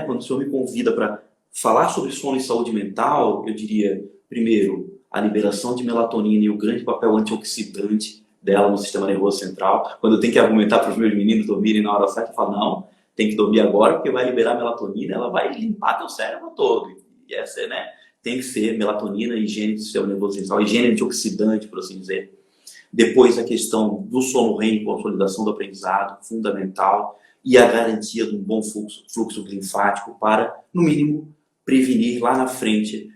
quando o senhor me convida para falar sobre sono e saúde mental, eu diria, primeiro, a liberação de melatonina e o grande papel antioxidante dela no sistema nervoso central. Quando eu tenho que argumentar para os meus meninos dormirem na hora certa, eu falo, não, tem que dormir agora, porque vai liberar melatonina, ela vai limpar teu cérebro todo. E essa, tem que ser melatonina, higiene do sistema nervoso central, higiene antioxidante, por assim dizer. Depois a questão do sono REM, consolidação do aprendizado, fundamental, e a garantia de um bom fluxo linfático para, no mínimo, prevenir lá na frente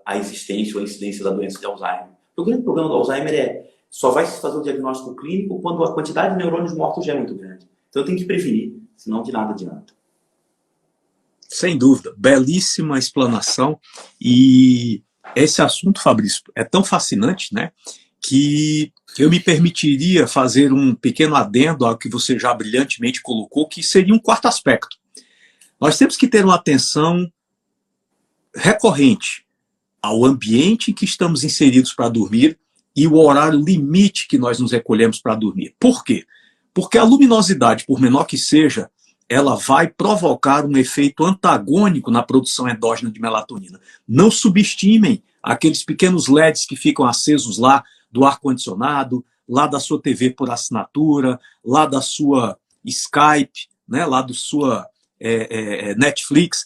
a existência ou a incidência da doença de Alzheimer. O grande problema do Alzheimer só vai se fazer o diagnóstico clínico quando a quantidade de neurônios mortos já é muito grande. Então tem que prevenir, senão de nada adianta. Sem dúvida, belíssima explanação. E esse assunto, Fabrício, é tão fascinante, né, que eu me permitiria fazer um pequeno adendo ao que você já brilhantemente colocou, que seria um quarto aspecto. Nós temos que ter uma atenção recorrente ao ambiente em que estamos inseridos para dormir e o horário limite que nós nos recolhemos para dormir. Por quê? Porque a luminosidade, por menor que seja, ela vai provocar um efeito antagônico na produção endógena de melatonina. Não subestimem aqueles pequenos LEDs que ficam acesos lá do ar-condicionado, lá da sua TV por assinatura, lá da sua Skype, né, lá da sua Netflix.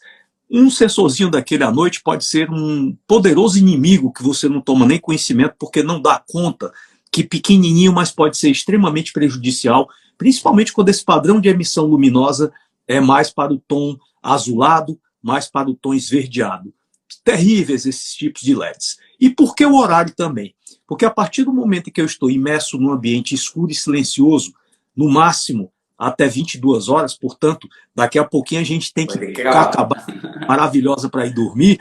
Um sensorzinho daquele à noite pode ser um poderoso inimigo que você não toma nem conhecimento porque não dá conta, que pequenininho, mas pode ser extremamente prejudicial, principalmente quando esse padrão de emissão luminosa é mais para o tom azulado, mais para o tom esverdeado. Terríveis esses tipos de LEDs. E por que o horário também? Porque a partir do momento em que eu estou imerso num ambiente escuro e silencioso, no máximo até 22 horas, portanto, daqui a pouquinho a gente tem que acabar maravilhosa para ir dormir,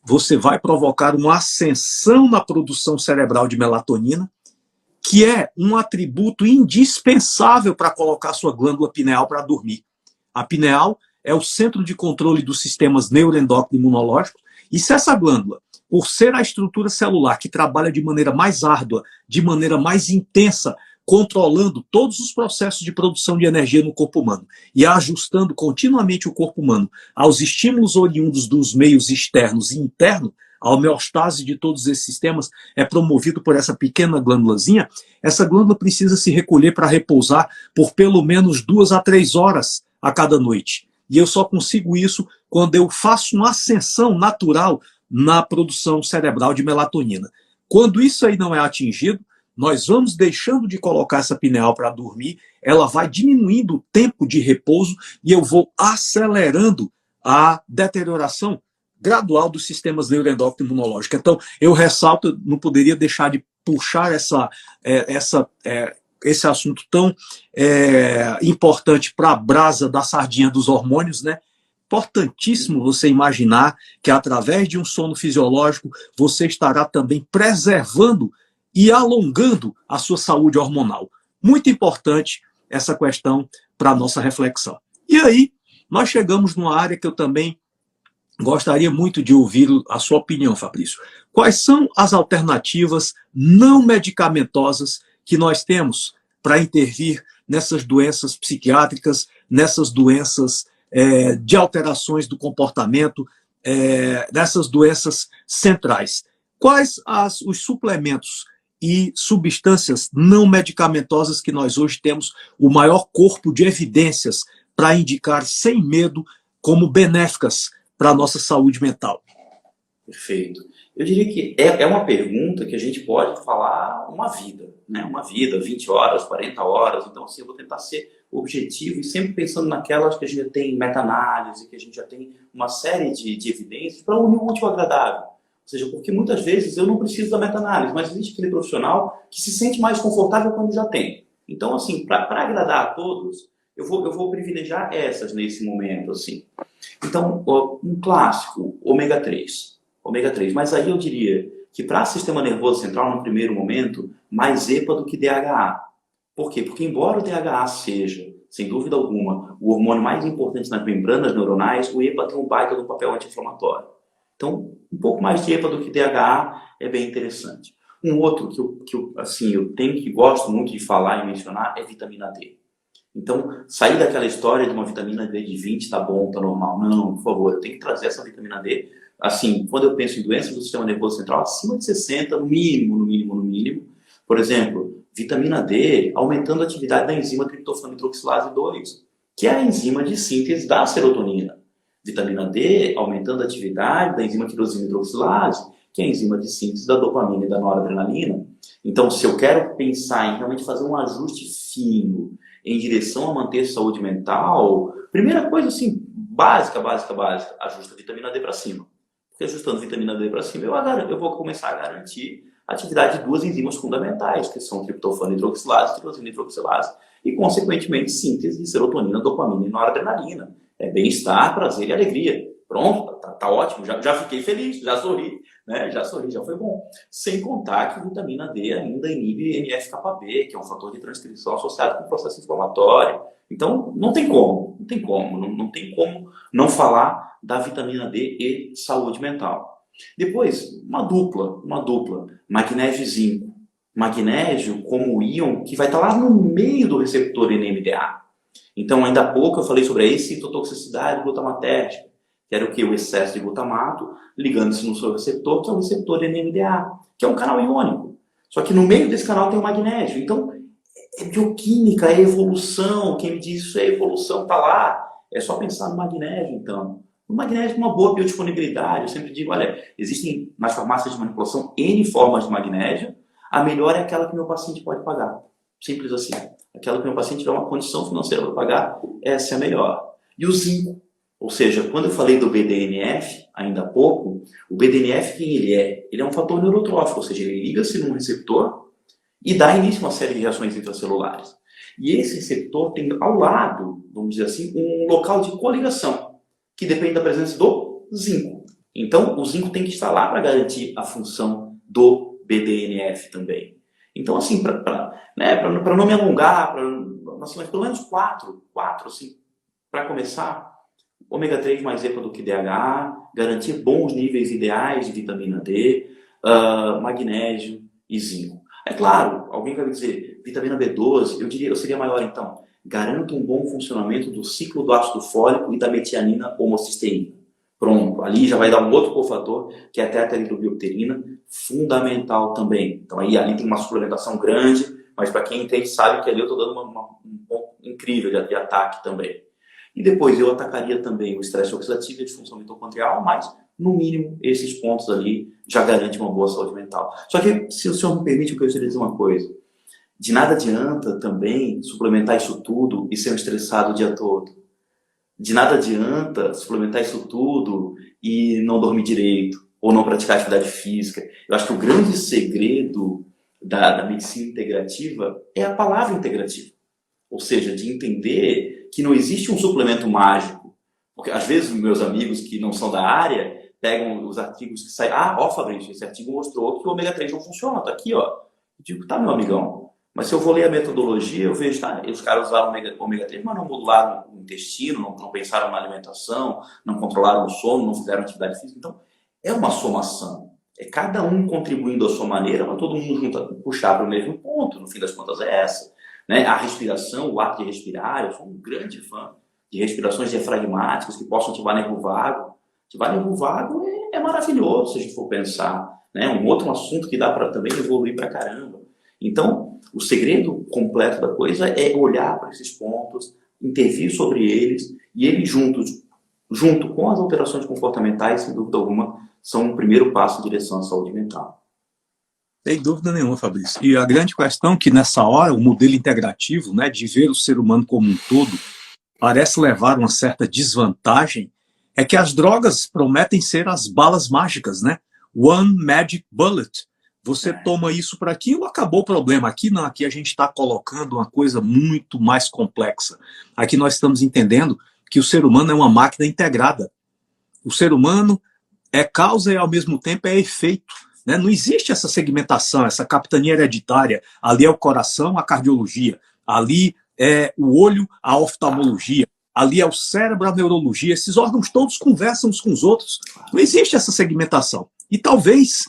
você vai provocar uma ascensão na produção cerebral de melatonina, que é um atributo indispensável para colocar sua glândula pineal para dormir. A pineal é o centro de controle dos sistemas neuroendócrino e imunológico, e se essa glândula, por ser a estrutura celular que trabalha de maneira mais árdua, de maneira mais intensa, controlando todos os processos de produção de energia no corpo humano e ajustando continuamente o corpo humano aos estímulos oriundos dos meios externos e internos, a homeostase de todos esses sistemas é promovido por essa pequena glândulazinha. Essa glândula precisa se recolher para repousar por pelo menos 2 a 3 horas a cada noite. E eu só consigo isso quando eu faço uma ascensão natural na produção cerebral de melatonina. Quando isso aí não é atingido, nós vamos deixando de colocar essa pineal para dormir, ela vai diminuindo o tempo de repouso e eu vou acelerando a deterioração gradual dos sistemas neuroendócrino imunológicos. Então, eu ressalto, não poderia deixar de puxar esse assunto tão importante para a brasa da sardinha dos hormônios, né? Importantíssimo você imaginar que através de um sono fisiológico você estará também preservando e alongando a sua saúde hormonal. Muito importante essa questão para a nossa reflexão. E aí, nós chegamos numa área que eu também gostaria muito de ouvir a sua opinião, Fabrício. Quais são as alternativas não medicamentosas que nós temos para intervir nessas doenças psiquiátricas, nessas doenças de alterações do comportamento, nessas doenças centrais? Quais os suplementos e substâncias não medicamentosas que nós hoje temos o maior corpo de evidências para indicar sem medo como benéficas para a nossa saúde mental? Perfeito. Eu diria que é uma pergunta que a gente pode falar uma vida, né? Uma vida, 20 horas, 40 horas. Então, assim, eu vou tentar ser objetivo e sempre pensando naquelas que a gente já tem meta-análise, que a gente já tem uma série de evidências para unir o útil ao agradável. Ou seja, porque muitas vezes eu não preciso da meta-análise, mas existe aquele profissional que se sente mais confortável quando já tem. Então, assim, para agradar a todos, eu vou privilegiar essas nesse momento, assim. Então, um clássico, ômega 3. Ômega 3. Mas aí eu diria que para o sistema nervoso central, no primeiro momento, mais EPA do que DHA. Por quê? Porque embora o DHA seja, sem dúvida alguma, o hormônio mais importante nas membranas neuronais, o EPA tem um baita do papel anti-inflamatório. Então, um pouco mais de EPA do que DHA é bem interessante. Um outro que eu gosto muito de falar e mencionar é vitamina D. Então, sair daquela história de uma vitamina D de 20 tá bom, tá normal. Não, por favor, eu tenho que trazer essa vitamina D. Assim, quando eu penso em doenças do sistema nervoso central, acima de 60, no mínimo. Por exemplo, vitamina D aumentando a atividade da enzima triptofano hidroxilase 2, que é a enzima de síntese da serotonina. Vitamina D aumentando a atividade da enzima tirosina hidroxilase, que é a enzima de síntese da dopamina e da noradrenalina. Então, se eu quero pensar em realmente fazer um ajuste fino em direção a manter a saúde mental, primeira coisa assim, básica, ajusta a vitamina D para cima. Porque ajustando vitamina D para cima, eu vou começar a garantir a atividade de duas enzimas fundamentais, que são triptofano hidroxilase e tirosina hidroxilase, e, consequentemente, síntese de serotonina, dopamina e noradrenalina. É bem-estar, prazer e alegria. Pronto, tá ótimo, já fiquei feliz, já sorri, né? Já foi bom. Sem contar que a vitamina D ainda inibe NF-κB, que é um fator de transcrição associado com o processo inflamatório. Então, não tem como não falar da vitamina D e saúde mental. Depois, uma dupla, magnésio e zinco. Magnésio como íon que vai estar lá no meio do receptor NMDA. Então, ainda há pouco eu falei sobre a excitotoxicidade glutamatérgica, que era o que? O excesso de glutamato ligando-se no seu receptor, que é o receptor NMDA, que é um canal iônico. Só que no meio desse canal tem o magnésio. Então, é bioquímica, é evolução. Quem me diz isso é evolução, tá lá. É só pensar no magnésio, então. O magnésio com uma boa biodisponibilidade. Eu sempre digo, olha, existem nas farmácias de manipulação N formas de magnésio. A melhor é aquela que meu paciente pode pagar. Simples assim. Aquela que meu paciente tiver uma condição financeira para pagar, essa é a melhor. E o zinco. Ou seja, quando eu falei do BDNF, ainda há pouco, o BDNF, quem ele é? Ele é um fator neurotrófico, ou seja, ele liga-se num receptor e dá início a uma série de reações intracelulares. E esse receptor tem ao lado, vamos dizer assim, um local de coligação, que depende da presença do zinco. Então, o zinco tem que estar lá para garantir a função do BDNF também. Então, assim, para não me alongar, mas pelo menos quatro assim, para começar, ômega 3 mais EPA do que DHA, garantir bons níveis ideais de vitamina D, magnésio e zinco. É claro, alguém vai me dizer, vitamina B12, eu seria maior então. Garanta um bom funcionamento do ciclo do ácido fólico e da metianina homocisteína. Pronto, ali já vai dar um outro cofator, que é a tetrahidrobiopterina, fundamental também. Então ali tem uma suplementação grande, mas para quem entende sabe que ali eu estou dando um ponto incrível de ataque também. E depois eu atacaria também o estresse oxidativo e a disfunção mitocondrial, mas, no mínimo, esses pontos ali já garantem uma boa saúde mental. Só que, se o senhor me permite, eu gostaria de dizer uma coisa. De nada adianta também suplementar isso tudo e ser um estressado o dia todo. De nada adianta suplementar isso tudo e não dormir direito, ou não praticar atividade física. Eu acho que o grande segredo da medicina integrativa é a palavra integrativa. Ou seja, de entender que não existe um suplemento mágico. Porque às vezes meus amigos que não são da área pegam os artigos que saem. Fabrício, esse artigo mostrou que o ômega 3 não funciona, tá aqui, ó. Eu digo, tá, meu amigão. Mas se eu vou ler a metodologia, eu vejo, tá, os caras usaram ômega 3, mas não modularam o intestino, não pensaram na alimentação, não controlaram o sono, não fizeram atividade física. Então, é uma somação. É cada um contribuindo à sua maneira, mas todo mundo junto, puxar para o mesmo ponto. No fim das contas, é essa. Né? A respiração, o ato de respirar, eu sou um grande fã de respirações diafragmáticas que possam ativar nervo vago. Ativar nervo vago é maravilhoso, se a gente for pensar. Né? Um outro assunto que dá para também evoluir para caramba. Então, o segredo completo da coisa é olhar para esses pontos, intervir sobre eles, e eles junto com as alterações comportamentais, sem dúvida alguma, são um primeiro passo em direção à saúde mental. Sem dúvida nenhuma, Fabrício. E a grande questão é que nessa hora, o modelo integrativo, né, de ver o ser humano como um todo, parece levar uma certa desvantagem, é que as drogas prometem ser as balas mágicas, né? One magic bullet. Você toma isso para aquilo, acabou o problema. Aqui não, aqui a gente está colocando uma coisa muito mais complexa. Aqui nós estamos entendendo que o ser humano é uma máquina integrada. O ser humano é causa e ao mesmo tempo é efeito. Né? Não existe essa segmentação, essa capitania hereditária. Ali é o coração, a cardiologia. Ali é o olho, a oftalmologia. Ali é o cérebro, a neurologia. Esses órgãos todos conversam uns com os outros. Não existe essa segmentação. E talvez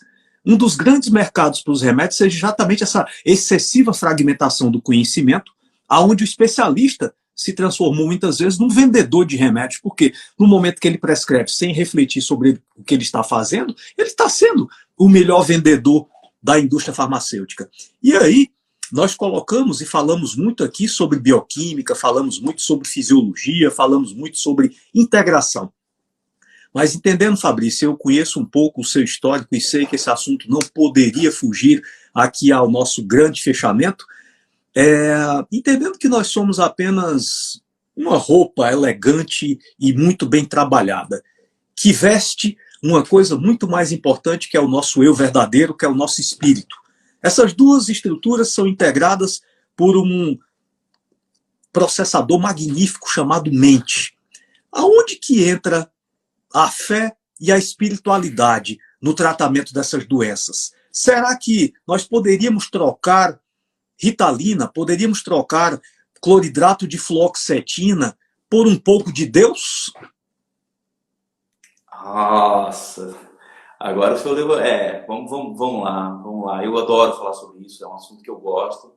um dos grandes mercados para os remédios seja exatamente essa excessiva fragmentação do conhecimento, aonde o especialista se transformou muitas vezes num vendedor de remédios, porque no momento que ele prescreve sem refletir sobre o que ele está fazendo, ele está sendo o melhor vendedor da indústria farmacêutica. E aí, nós colocamos e falamos muito aqui sobre bioquímica, falamos muito sobre fisiologia, falamos muito sobre integração. Mas entendendo, Fabrício, eu conheço um pouco o seu histórico e sei que esse assunto não poderia fugir aqui ao nosso grande fechamento, entendendo que nós somos apenas uma roupa elegante e muito bem trabalhada, que veste uma coisa muito mais importante, que é o nosso eu verdadeiro, que é o nosso espírito. Essas duas estruturas são integradas por um processador magnífico chamado mente. Aonde que entra a fé e a espiritualidade no tratamento dessas doenças? Será que nós poderíamos trocar Ritalina, poderíamos trocar cloridrato de fluoxetina por um pouco de Deus? Nossa, agora o senhor levou. Vamos lá. Eu adoro falar sobre isso, é um assunto que eu gosto,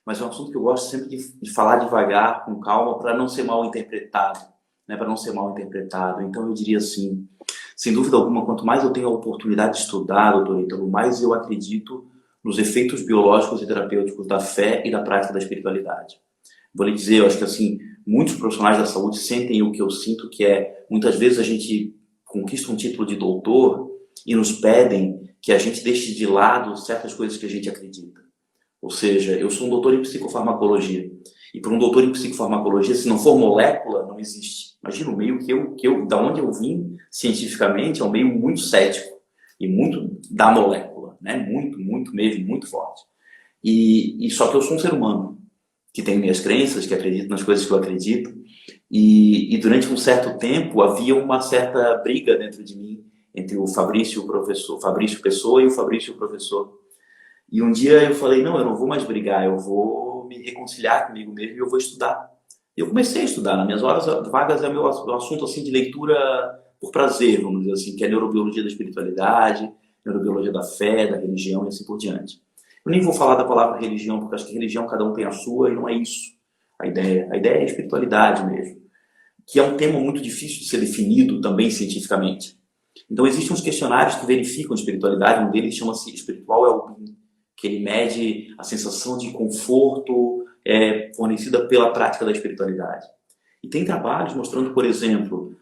mas é um assunto que eu gosto sempre de falar devagar, com calma, para não ser mal interpretado. Né, para não ser mal interpretado. Então eu diria assim, sem dúvida alguma, quanto mais eu tenho a oportunidade de estudar, doutor Ítalo, mais eu acredito nos efeitos biológicos e terapêuticos da fé e da prática da espiritualidade. Vou lhe dizer, eu acho que assim, muitos profissionais da saúde sentem o que eu sinto, que é, muitas vezes a gente conquista um título de doutor e nos pedem que a gente deixe de lado certas coisas que a gente acredita. Ou seja, eu sou um doutor em psicofarmacologia. E para um doutor em psicofarmacologia, se não for molécula, não existe. Imagina o meio da onde eu vim cientificamente, é um meio muito cético e muito da molécula, né? Muito mesmo, muito forte. E só que eu sou um ser humano que tem minhas crenças, que acredito nas coisas que eu acredito. E durante um certo tempo havia uma certa briga dentro de mim entre o Fabrício, o professor, Fabrício Pessoa e o Fabrício, o professor. E um dia eu falei, não, eu não vou mais brigar, eu vou me reconciliar comigo mesmo e eu vou estudar. E eu comecei a estudar. Nas minhas horas vagas é meu assunto assim, de leitura por prazer, vamos dizer assim, que é neurobiologia da espiritualidade, neurobiologia da fé, da religião e assim por diante. Eu nem vou falar da palavra religião, porque acho que religião cada um tem a sua e não é isso a ideia. A ideia é a espiritualidade mesmo, que é um tema muito difícil de ser definido também cientificamente. Então existem uns questionários que verificam a espiritualidade, um deles chama-se Spiritual Wellbeing, que ele mede a sensação de conforto fornecida pela prática da espiritualidade. E tem trabalhos mostrando, por exemplo,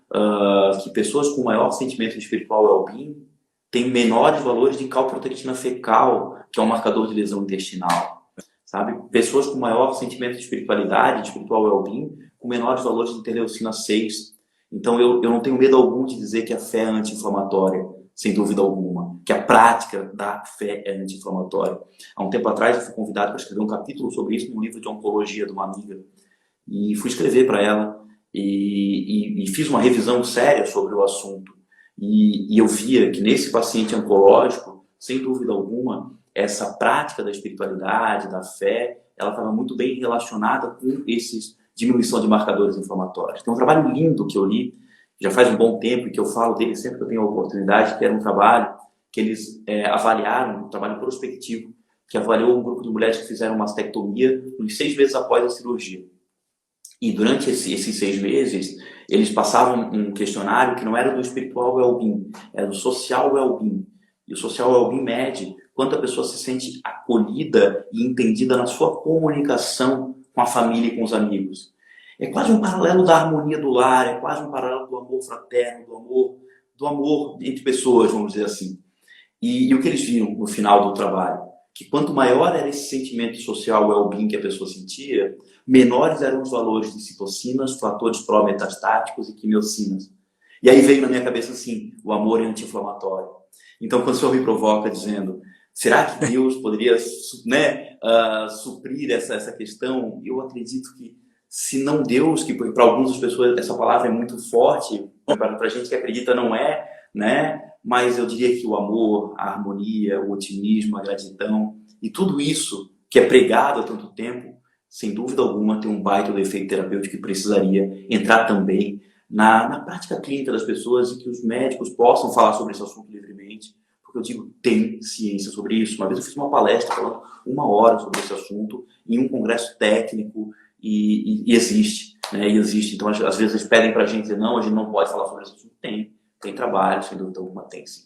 que pessoas com maior sentimento espiritual well-being têm menores valores de calprotectina fecal, que é um marcador de lesão intestinal. Sabe? Pessoas com maior sentimento de espiritualidade, de espiritual well-being, com menores valores de interleucina 6. Então, eu não tenho medo algum de dizer que a fé é anti-inflamatória, sem dúvida alguma, que a prática da fé é anti-inflamatória. Há um tempo atrás, eu fui convidado para escrever um capítulo sobre isso num livro de oncologia de uma amiga. E fui escrever para ela e fiz uma revisão séria sobre o assunto. E eu via que nesse paciente oncológico, sem dúvida alguma, essa prática da espiritualidade, da fé, ela estava muito bem relacionada com esses diminuição de marcadores inflamatórios. Tem um trabalho lindo que eu li, já faz um bom tempo, e que eu falo dele sempre que eu tenho a oportunidade, que era um trabalho que eles avaliaram, um trabalho prospectivo, que avaliou um grupo de mulheres que fizeram mastectomia nos 6 meses após a cirurgia. E durante esses 6 meses, eles passavam um questionário que não era do espiritual well-being, era do social well-being. E o social well-being mede quanto a pessoa se sente acolhida e entendida na sua comunicação com a família e com os amigos. É quase um paralelo da harmonia do lar, é quase um paralelo do amor fraterno, do amor entre pessoas, vamos dizer assim. E o que eles viram no final do trabalho? Que quanto maior era esse sentimento social well-being que a pessoa sentia, menores eram os valores de citocinas, fatores pró-metastáticos e quimiocinas. E aí veio na minha cabeça assim, o amor é anti-inflamatório. Então, quando o senhor me provoca dizendo, será que Deus poderia, suprir essa questão? Eu acredito que, se não Deus, que para algumas pessoas essa palavra é muito forte, para a gente que acredita não é, né? Mas eu diria que o amor, a harmonia, o otimismo, a gratidão e tudo isso que é pregado há tanto tempo, sem dúvida alguma, tem um baita do efeito terapêutico que precisaria entrar também na prática clínica das pessoas e que os médicos possam falar sobre esse assunto livremente. Porque eu digo, tem ciência sobre isso. Uma vez eu fiz uma palestra falando 1 hora sobre esse assunto em um congresso técnico e existe, né? E existe. Então, às vezes eles pedem pra gente dizer, não, a gente não pode falar sobre esse assunto. Tem trabalho, sem dúvida alguma, tem sim.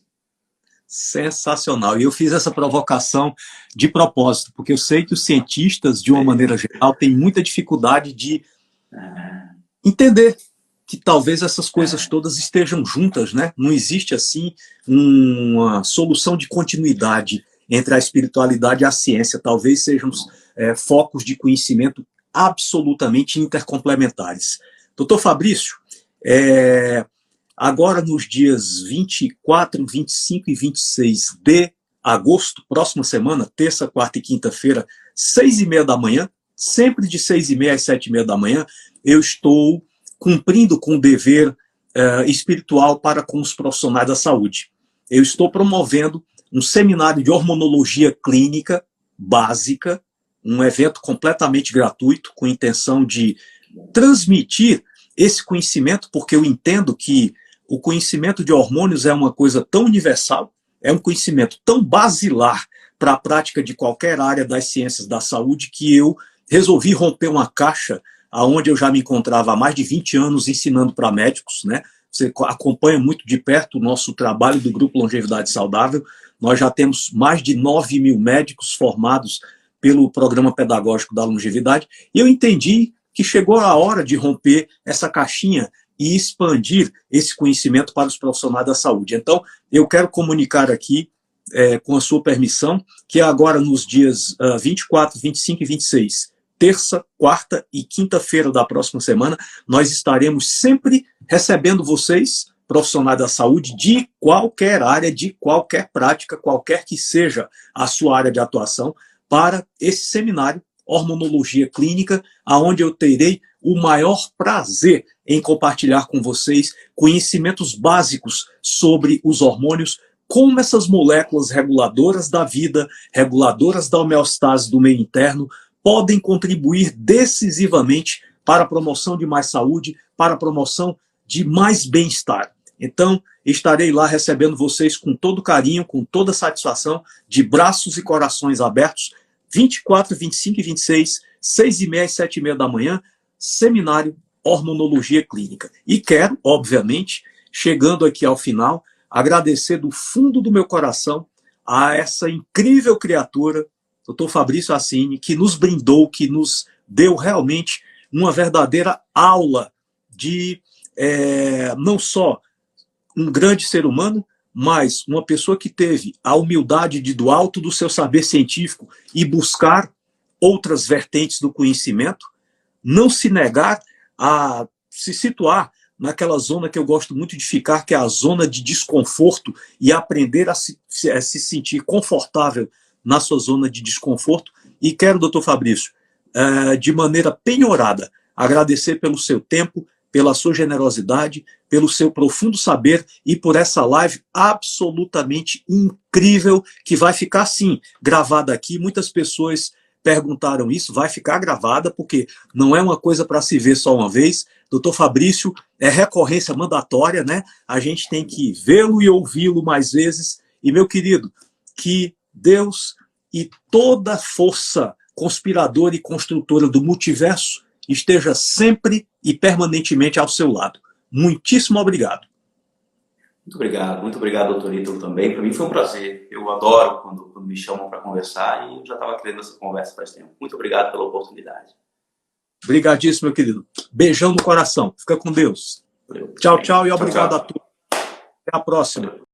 Sensacional. E eu fiz essa provocação de propósito, porque eu sei que os cientistas, de uma maneira geral, têm muita dificuldade de entender que talvez essas coisas todas estejam juntas, né? Não existe, assim, uma solução de continuidade entre a espiritualidade e a ciência. Talvez sejam focos de conhecimento absolutamente intercomplementares. Doutor Fabrício, agora nos dias 24, 25 e 26 de agosto, próxima semana, terça, quarta e quinta-feira, 6h30 da manhã, sempre de 6h30 às 7h30 da manhã, eu estou cumprindo com o dever espiritual para com os profissionais da saúde. Eu estou promovendo um seminário de hormonologia clínica básica, um evento completamente gratuito, com a intenção de transmitir esse conhecimento, porque eu entendo que o conhecimento de hormônios é uma coisa tão universal, é um conhecimento tão basilar para a prática de qualquer área das ciências da saúde, que eu resolvi romper uma caixa onde eu já me encontrava há mais de 20 anos ensinando para médicos, né? Você acompanha muito de perto o nosso trabalho do Grupo Longevidade Saudável. Nós já temos mais de 9.000 médicos formados pelo Programa Pedagógico da Longevidade, e eu entendi que chegou a hora de romper essa caixinha e expandir esse conhecimento para os profissionais da saúde. Então, eu quero comunicar aqui, com a sua permissão, que agora nos dias 24, 25 e 26, terça, quarta e quinta-feira da próxima semana, nós estaremos sempre recebendo vocês, profissionais da saúde, de qualquer área, de qualquer prática, qualquer que seja a sua área de atuação, para esse seminário Hormonologia Clínica, onde eu terei o maior prazer em compartilhar com vocês conhecimentos básicos sobre os hormônios, como essas moléculas reguladoras da vida, reguladoras da homeostase do meio interno, podem contribuir decisivamente para a promoção de mais saúde, para a promoção de mais bem-estar. Então, estarei lá recebendo vocês com todo carinho, com toda satisfação, de braços e corações abertos, 24, 25 e 26, 6h30 às 7h30 da manhã, seminário Hormonologia Clínica. E quero, obviamente, chegando aqui ao final, agradecer do fundo do meu coração a essa incrível criatura, Dr. Fabrício Assini, que nos brindou, que nos deu realmente uma verdadeira aula de não só um grande ser humano, mas uma pessoa que teve a humildade de, do alto do seu saber científico, e buscar outras vertentes do conhecimento, não se negar a se situar naquela zona que eu gosto muito de ficar, que é a zona de desconforto, e aprender a se sentir confortável na sua zona de desconforto. E quero, doutor Fabrício, de maneira penhorada, agradecer pelo seu tempo, pela sua generosidade, pelo seu profundo saber e por essa live absolutamente incrível, que vai ficar, sim, gravada aqui. Muitas pessoas perguntaram isso, vai ficar gravada, porque não é uma coisa para se ver só uma vez. Doutor Fabrício é recorrência mandatória, né? A gente tem que vê-lo e ouvi-lo mais vezes. E, meu querido, que Deus e toda a força conspiradora e construtora do multiverso esteja sempre e permanentemente ao seu lado. Muitíssimo obrigado. Muito obrigado, doutor Ítalo, também. Para mim foi um prazer. Eu adoro quando me chamam para conversar, e eu já estava querendo essa conversa faz tempo. Muito obrigado pela oportunidade. Obrigadíssimo, meu querido. Beijão no coração. Fica com Deus. Valeu. Tchau, tchau e obrigado Tchau. a todos. Até a próxima.